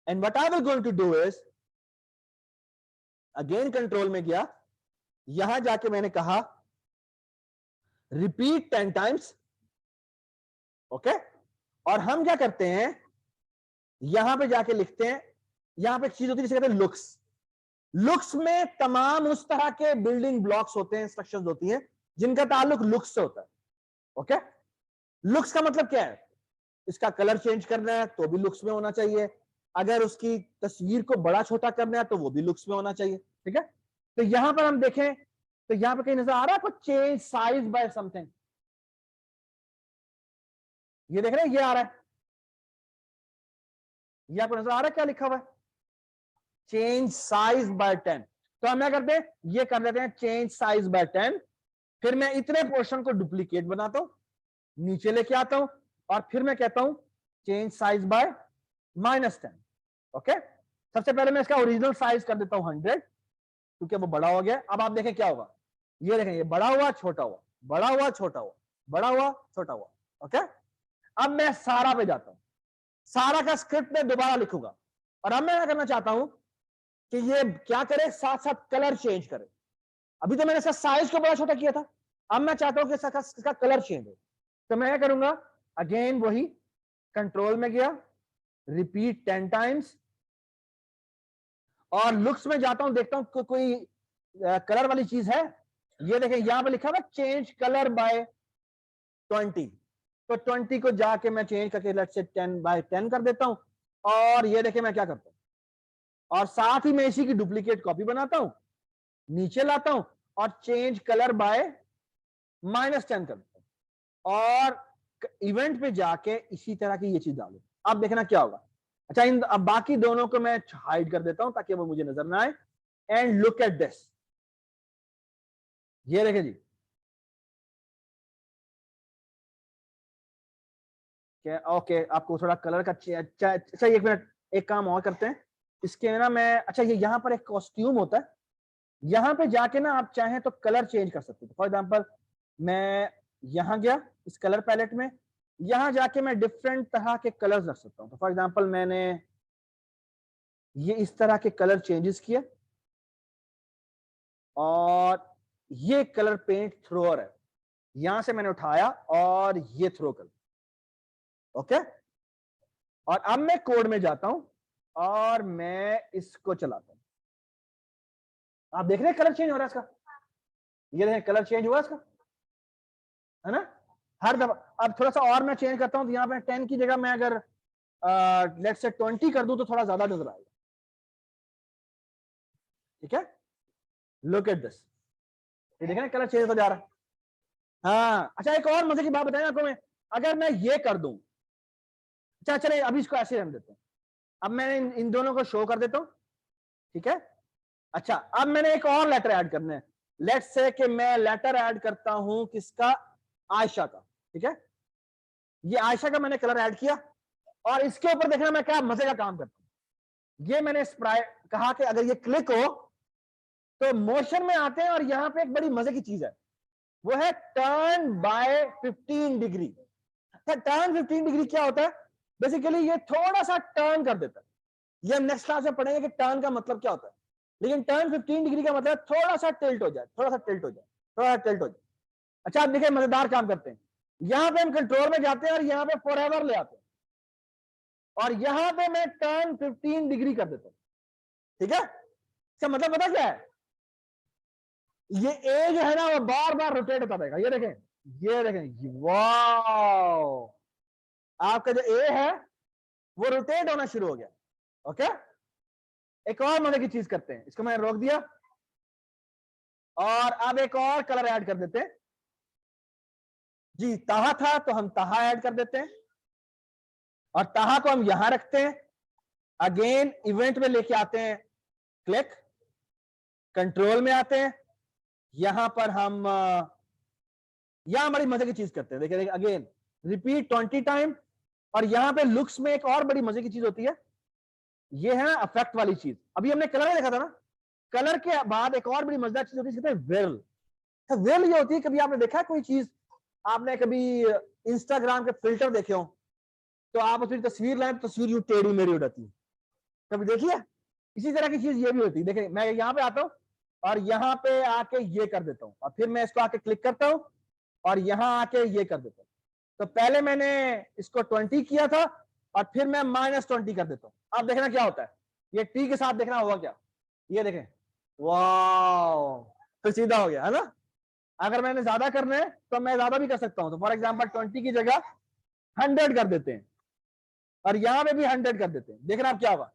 and what I will going to do is, again control में गया, यहां जाके मैंने कहा रिपीट 10 टाइम्स। ओके, और हम क्या करते हैं, यहां पे जाके लिखते हैं, यहां पे एक चीज होती है जिसे कहते हैं लुक्स में तमाम उस तरह के बिल्डिंग ब्लॉक्स होते हैं, इंस्ट्रक्शंस होती हैं जिनका ताल्लुक लुक्स से होता है। ओके, लुक्स का मतलब क्या है, इसका कलर चेंज करना है तो भी लुक्स में होना चाहिए, अगर उसकी तस्वीर को बड़ा छोटा करना है तो वो भी लुक्स में होना चाहिए, ठीक है। तो यहां पर हम देखें तो यहां पर कहीं नजर आ रहा है आपको, चेंज साइज बाय समथिंग, ये देख रहे हैं, ये आ रहा है, ये आपको नजर आ रहा है क्या लिखा हुआ है, चेंज साइज बाय 10। तो हम क्या करते हैं, ये कर लेते हैं चेंज साइज बाय 10, फिर मैं इतने पोर्शन को डुप्लीकेट बनाता हूं, नीचे लेके आता हूं, और फिर मैं कहता हूं चेंज साइज बाय -10। ओके, सबसे पहले मैं इसका ओरिजिनल साइज कर देता हूं 100, क्योंकि वो बड़ा हो गया। अब आप देखें क्या होगा, ये देखें, ये बड़ा हुआ छोटा हुआ, बड़ा हुआ छोटा हुआ, बड़ा हुआ छोटा हुआ। ओके, अब मैं सारा पे जाता हूं, सारा का स्क्रिप्ट में दोबारा लिखूंगा, और अब मैं क्या करना चाहता हूं कि ये क्या करे, साथ साथ कलर चेंज करे। अभी तो मैंने इसका साइज को बड़ा छोटा किया था, अब मैं चाहता हूं कि इसका कलर चेंज हो। तो मैं क्या करूंगा, अगेन वही, कंट्रोल में गया, रिपीट 10 टाइम्स, और लुक्स में जाता हूं, देखता हूं कोई कलर वाली चीज है। ये देखें, यहां पे लिखा हुआ चेंज कलर बाय 20, तो 20 को जाके मैं चेंज करके लेट्स से 10 बाय 10 कर देता हूं, और ये देखें मैं क्या करता हूं, और साथ ही मैं इसी की डुप्लीकेट कॉपी बनाता हूं, नीचे लाता हूं और चेंज कलर बाय -10 कर देता हूं, और इवेंट पे जाके इसी तरह की ये चीज डालू। अब देखना क्या होगा। अच्छा, अब बाकी दोनों को मैं हाइड कर देता हूं ताकि वो मुझे नजर ना आए, एंड लुक एट दिस, ये देखें जी, क्या ओके, आपको थोड़ा कलर का अच्छा, एक मिनट, एक काम और करते हैं इसके ना मैं, अच्छा ये यहां पर एक कॉस्ट्यूम होता है, यहां पे जाके ना आप चाहें तो कलर चेंज कर सकते हो। फॉर एग्जांपल, मैं यहां गया इस कलर पैलेट में, यहां जाके मैं डिफरेंट तरह के कलर्स रख सकता हूं। तो फॉर एग्जांपल मैंने ये इस तरह के कलर चेंजेस किए, और ये कलर पेंट थ्रोअर है, यहां से मैंने उठाया और ये थ्रो कर, ओके। और अब मैं कोड में जाता हूं और मैं इसको चलाता हूं। आप देख रहे हैं कलर चेंज हो रहा है इसका, ये देखें कलर चेंज हुआ इसका, है ना। हर दफा अब थोड़ा सा और मैं चेंज करता हूं, तो यहाँ पे 10 की जगह मैं अगर लेट्स से 20 कर दूं तो थोड़ा ज्यादा नजर आएगा, ठीक है। लुक एट दिस, ये देखें कलर चेंज हो जा रहा है। हाँ अच्छा, एक और मजे की बात बताएं आपको मैं, अगर मैं ये कर दूं, अच्छा चले अभी इसको ऐसे रहने देते हैं, अब मैंने इन दोनों को शो कर देता हूं, ठीक है। अच्छा अब मैंने एक और लेटर ऐड करना है, लेट्स से कि मैं लेटर ऐड करता हूं किसका, आयशा का, ठीक है। ये आयशा का मैंने कलर ऐड किया और इसके ऊपर देखना मैं क्या मजे का काम करता हूं। ये मैंने कहा कि अगर ये क्लिक हो तो मोशन में आते हैं, और यहां पे एक बड़ी मजे की चीज है, वो है turn by 15 degree. Turn 15 degree क्या होता है, बेसिकली ये थोड़ा सा टर्न कर देता है। ये हम नेक्स्ट क्लास में पढ़ेंगे कि टर्न का मतलब क्या होता है, लेकिन टर्न 15 डिग्री का मतलब थोड़ा सा टिल्ट हो जाए, थोड़ा सा टिल्ट हो जाए, थोड़ा सा टिल्ट हो जाए। अच्छा आप देखिए मजेदार काम करते हैं, यहां पे हम कंट्रोल में जाते हैं और यहां पे फॉरएवर ले आते हैं, और यहां पे मैं टर्न 15 डिग्री कर देता हूं, ठीक है। इसका मतलब पता क्या है, ये ए जो है ना वो बार बार रोटेट होता रहेगा। ये देखें, ये देखें, वाह, आपका जो ए है वो रोटेट होना शुरू हो गया, ओके। एक और मजे की चीज करते हैं, इसको मैंने रोक दिया और अब एक और कलर ऐड कर देते हैं जी। ताहा था तो हम ताहा ऐड कर देते हैं, और ताहा को हम यहां रखते हैं, अगेन इवेंट में लेके आते हैं, क्लिक, कंट्रोल में आते हैं, यहां पर हम यहां बड़ी मजे की चीज करते हैं, देखिए अगेन रिपीट 20 टाइम। और यहां पे लुक्स में एक और बड़ी मजे की चीज होती है, ये है ना अफेक्ट वाली चीज, अभी हमने कलर देखा था ना, कलर के बाद एक और बड़ी मजेदार चीज होती है, विरल। विरल ये होती है, कभी आपने देखा है कोई चीज, आपने कभी इंस्टाग्राम के फिल्टर देखे हो, तो आप अपनी तस्वीर लाएं, तस्वीर यूं टेढ़ी मेढ़ी हो जाती है, कभी देखिए। इसी तरह की चीज ये भी होती है, देखिए मैं यहाँ पे आता हूँ और यहाँ पे आके ये कर देता हूँ, और फिर मैं इसको आके क्लिक करता हूँ और यहाँ आके ये कर देता हूँ। तो पहले मैंने इसको 20 किया था और फिर मैं -20 कर देता हूँ। अब देखना क्या होता है, ये टी के साथ देखना होगा क्या, ये देखें, वाह, फिर सीधा हो गया, है ना। अगर मैंने ज्यादा करना है तो मैं ज्यादा भी कर सकता हूँ, तो फॉर एग्जाम्पल 20 की जगह 100 कर देते हैं, और यहां पे भी 100 कर देते हैं, देखना आप क्या होगा,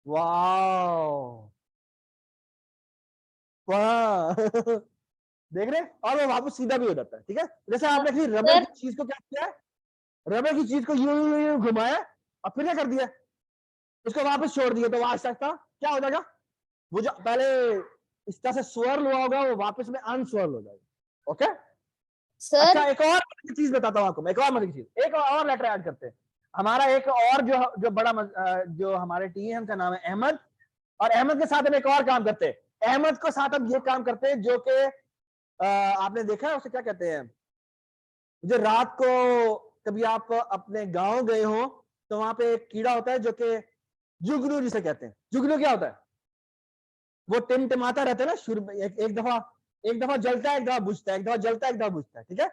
वाह, वाह देख रहे हैं, और वो वापस सीधा भी हो जाता है, ठीक है। जैसे आपने किसी रबर की चीज को क्या किया है, रबर की चीज को यूं घुमाया और फिर क्या कर दिया, उसको वापस छोड़ दिया, तो वो आहिस्ता क्या हो जाएगा, वो जो पहले इस तरह से स्वर्ल हुआ होगा वो वापस में अनस्वर्ल हो जाएगा, ओके। सर अच्छा एक और चीज बताता हूँ आपको, एक और मजे की चीज, एक और लेटर ऐड करते हैं। हमारा एक और जो बड़ा जो हमारे टीम का नाम है अहमद, और अहमद के साथ हम एक और काम करते हैं, अहमद को साथ हम ये काम करते हैं जो कि आपने देखा है उसे क्या कहते हैं, जो रात को कभी आप अपने गांव गए हो तो वहां पे एक कीड़ा होता है जो कि जुगनू जिसे कहते हैं। जुगनू क्या होता है, वो टिमटिमाता रहता है ना, शुरू में एक दफा जलता है, एक दफा बुझता है, एक दफा जलता है, एक दफा बुझता है, ठीक है।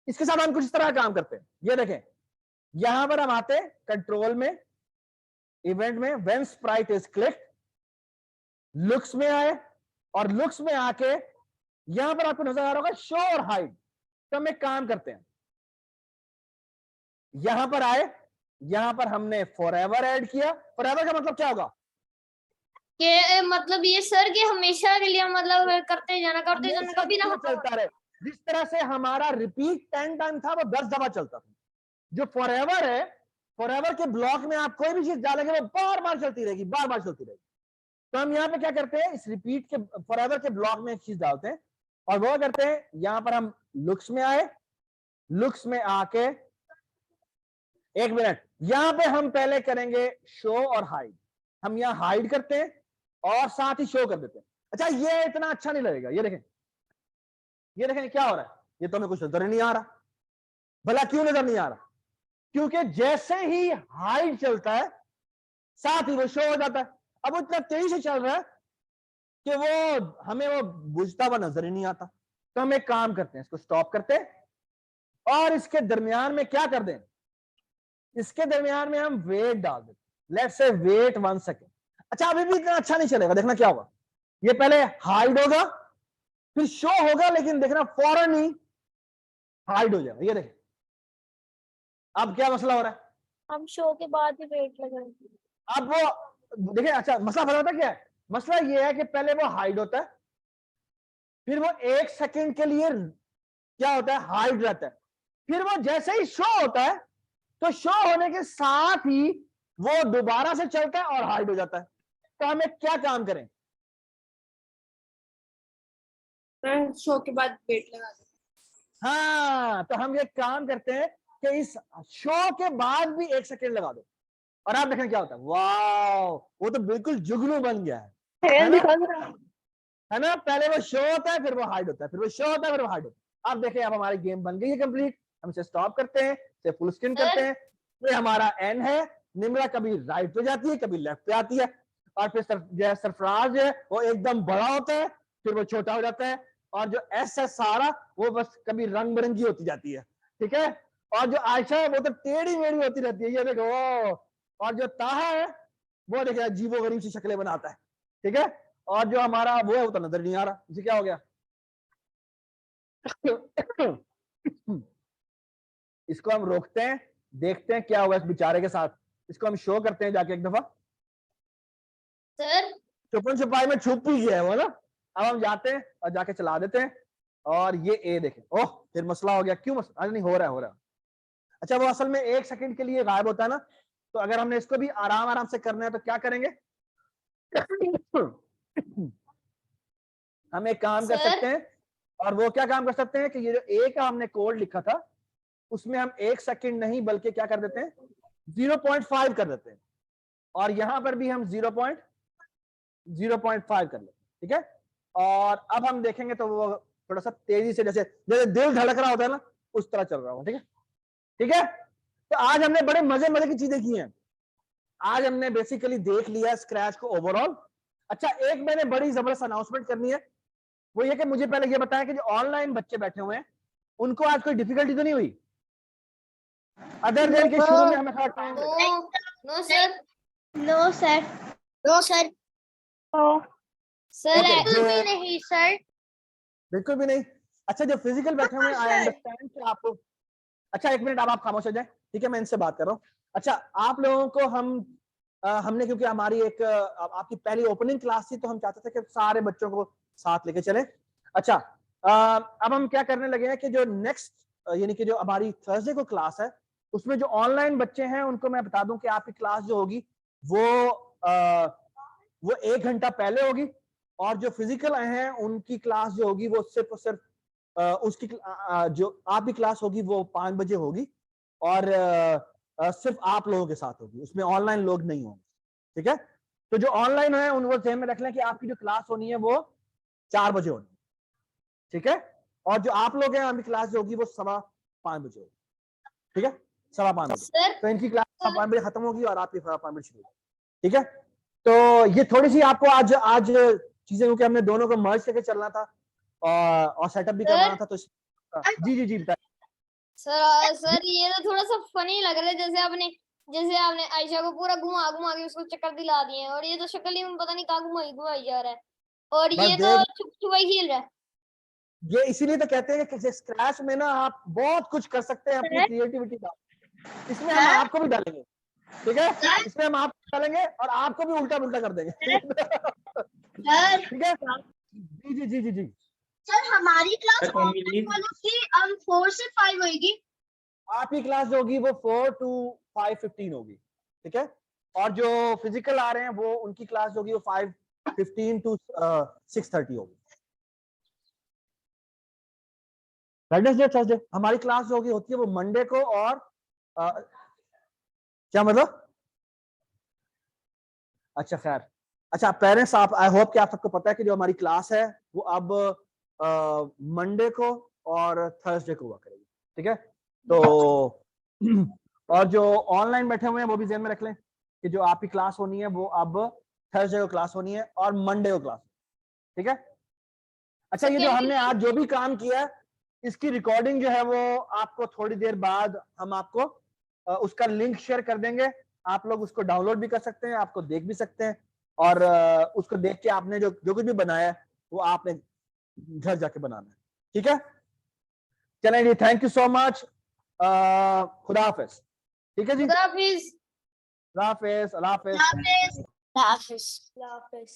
इसके साथ हम कुछ इस तरह काम करते हैं, ये देखें, यहां पर हम आते हैं कंट्रोल में, इवेंट में, when sprite is click, looks में आए, और लुक्स में आके यहां पर आपको नजर आ रहा होगा शो और हाइड। तो हम एक काम करते हैं, यहां पर आए, यहां पर हमने फॉरएवर ऐड किया। फॉरएवर का मतलब क्या होगा, के मतलब ये सर के हमेशा के लिए मतलब करते जाना कभी ना चलता रहे। जिस तरह से हमारा रिपीट 10 टाइम था वो 10 दफा चलता था। जो फॉरएवर है, फॉरएवर के ब्लॉक में आप कोई भी चीज डालेंगे वो बार बार चलती रहेगी, बार बार चलती रहेगी। तो हम यहाँ पे क्या करते हैं, इस रिपीट के फॉरएवर के ब्लॉक में एक चीज डालते हैं, और वो करते हैं, यहां पर हम लुक्स में आए, लुक्स में आके एक मिनट, यहां पे हम पहले करेंगे शो और हाइड। हम यहाँ हाइड करते हैं और साथ ही शो कर देते हैं। अच्छा ये इतना अच्छा नहीं लगेगा, ये देखें, ये देखें क्या हो रहा है, ये तो हमें कुछ नजर नहीं आ रहा। भला क्यों नजर नहीं आ रहा, क्योंकि जैसे ही हाइड चलता है साथ ही वो शो हो जाता है। अब वो इतना तेजी से चल रहा है कि वो हमें वो बुझता हुआ नजर ही नहीं आता। तो हम एक काम करते हैं, इसको स्टॉप करते हैं और इसके दरमियान में क्या कर दें, इसके दरमियान में हम वेट डाल देते, लेट्स से वेट 1 सेकेंड। अच्छा अभी भी इतना अच्छा नहीं चलेगा, देखना क्या होगा, ये पहले हाइड होगा फिर शो होगा, लेकिन देखना फौरन ही हाइड हो जाएगा। ये देखें अब क्या मसला हो रहा है, हम शो के बाद ही वेट लगाएंगे। अब वो देखिए, अच्छा मसला पता क्या है, मसला ये है कि पहले वो हाइड होता है, फिर वो 1 सेकेंड के लिए क्या होता है, हाइड रहता है, फिर वो जैसे ही शो होता है तो शो होने के साथ ही वो दोबारा से चलता है और हाइड हो जाता है। तो हमें क्या काम करें, शो के बाद वेट लगा दो। हाँ तो हम ये काम करते हैं कि इस शो के बाद भी 1 सेकेंड लगा दो और आप देखें क्या होता है, वाह वो तो बिल्कुल जुगनू बन गया है ना। पहले वो शो होता है फिर वो हाइड होता है, फिर वो शो होता है फिर वो हाइड होता है। आप देखें अब हमारी गेम बन गई है कंप्लीट। हम इसे स्टॉप करते हैं, इसे फुल स्क्रीन करते हैं। ये हमारा एन है, निम्रा कभी राइट पे जाती है कभी लेफ्ट पे आती है, और फिर जो सरफराज है वो एकदम बड़ा होता है फिर वो छोटा हो जाता है, और जो एस है सारा वो बस कभी रंग बिरंगी होती जाती है, ठीक है। और जो आयशा है वो तो टेढ़ी मेढ़ी होती रहती है, ये देखो वो। और जो ताहा है वो देखिए अजीबो गरीब सी शक्लें बनाता है, ठीक है। और जो हमारा वो है वो तो नजर नहीं आ रहा, इसे क्या हो गया इसको हम रोकते हैं, देखते हैं क्या होगा इस बेचारे के साथ। इसको हम शो करते हैं जाके एक दफा, सर छुपन छुपाई में छुप ही गया है वो ना। अब हम जाते हैं और जाके चला देते हैं, और ये ए देखें, ओह फिर मसला हो गया, क्यों मसला, अरे नहीं हो रहा है। अच्छा वो असल में 1 सेकंड के लिए गायब होता है ना, तो अगर हमने इसको भी आराम आराम से करना है तो क्या करेंगे हम एक काम कर सर? सकते हैं, और वो क्या काम कर सकते हैं कि ये जो ए का हमने कोड लिखा था उसमें हम 1 सेकंड नहीं बल्कि क्या कर देते हैं 0.5 कर देते हैं, और यहां पर भी हम 0.5 कर लेते हैं, ठीक है। और अब हम देखेंगे तो वो थोड़ा सा तेजी से, जैसे जैसे दिल धड़क रहा होता है ना उस तरह चल रहा होगा, ठीक है ठीक है। तो आज हमने बड़े मजे मजे की चीजें की हैं। आज हमने बेसिकली देख लिया स्क्रैच को ओवरऑल। अच्छा एक मैंने बड़ी जबरदस्त अनाउंसमेंट करनी है, वो ये कि मुझे पहले ये बताया कि जो ऑनलाइन बच्चे बैठे हुए हैं उनको आज कोई डिफिकल्टी तो नहीं हुई, अदर देन के शुरू में हमें थोड़ा टाइम लगा। No sir, no sir, no sir, sir Okay, बिल्कुल भी नहीं सर। बिल्कुल भी नहीं। अच्छा जो फिजिकल बैठे हुए हैं आई अंडरस्टैंड कि आपको, अच्छा एक मिनट आप खामोश हो जाए, ठीक है मैं इनसे बात कर रहा हूँ। अच्छा आप लोगों को हमने क्योंकि हमारी एक आपकी पहली ओपनिंग क्लास थी तो हम चाहते थे कि सारे बच्चों को साथ लेके चले। अच्छा अब हम क्या करने लगे हैं कि जो नेक्स्ट यानी कि जो हमारी थर्सडे को क्लास है उसमें जो ऑनलाइन बच्चे हैं उनको मैं बता दूं कि आपकी क्लास जो होगी वो 1 घंटा पहले होगी, और जो फिजिकल हैं उनकी क्लास जो होगी वो सिर्फ और सिर्फ उसकी जो आपकी क्लास होगी वो 5 बजे होगी, और सिर्फ आप लोगों के साथ होगी, उसमें ऑनलाइन लोग नहीं होंगे, ठीक है। तो जो ऑनलाइन है उनको ध्यान में रख लें कि आपकी जो क्लास होनी है वो 4 बजे होनी है, ठीक है। और जो आप लोग हैं आपकी क्लास जो होगी वो 5:15 बजे होगी, ठीक है 5:15 बजे। सर तो इनकी क्लास 5 बजे खत्म होगी और आपकी 5 बजे शुरू होगी, ठीक है। तो ये थोड़ी सी आपको आज चीजें, क्योंकि हमने दोनों को मर्ज करके चलना था और सेटअप भी करवाना था, तो जी जी जी बताइए। सर ये तो थोड़ा सा फनी लग रहा है, जैसे आपने आयशा को पूरा घुमा घुमा के उसको चक्कर दिला दिए हैं, और ये तो शक्ल ही में पता नहीं कहाँ घुमाई जा रहा है, और ये तो छुप छुपाई खेल रहा है। ये इसीलिए तो कहते हैं कि स्क्रैच में ना आप बहुत कुछ कर सकते हैं अपनी क्रिएटिविटी का, इसमें हम आपको भी डालेंगे, ठीक है। इसमें हम आपको डालेंगे और आपको भी उल्टा पुल्टा कर देंगे, ठीक है। जी जी जी जी जी सर हमारी class sir, can we leave? 4 से 5 होगी। आपकी क्लास जो होगी वो 4 to 5:15 होगी, ठीक है। और जो फिजिकल आ रहे हैं वो उनकी क्लास जो होगी वो 5:15 to 6:30 होगी। वेडनेसडे थर्सडे हमारी क्लास जो होगी होती है वो मंडे को, और क्या मतलब, अच्छा खैर, अच्छा पेरेंट्स आप, आई होप कि आप सबको पता है कि जो हमारी क्लास है वो अब मंडे को और थर्सडे को हुआ करेगी, ठीक है। तो और जो ऑनलाइन बैठे हुए हैं वो भी ध्यान में रख लें कि जो आपकी क्लास होनी है वो अब थर्सडे को क्लास होनी है और मंडे को क्लास, ठीक है। अच्छा, ये जो हमने आज जो भी काम किया है इसकी रिकॉर्डिंग जो है वो आपको थोड़ी देर बाद हम आपको उसका लिंक शेयर कर देंगे। आप लोग उसको डाउनलोड भी कर सकते हैं, आपको देख भी सकते हैं, और उसको देख के आपने जो कुछ भी बनाया है वो आपने घर जाके बनाना है। ठीक है, चलें जी, थैंक यू सो मच, खुदा हाफिज। ठीक है जी, खुदा हाफिज। खुदा हाफिज, अल्लाह हाफिज। Hafiz. खुदा हाफिज।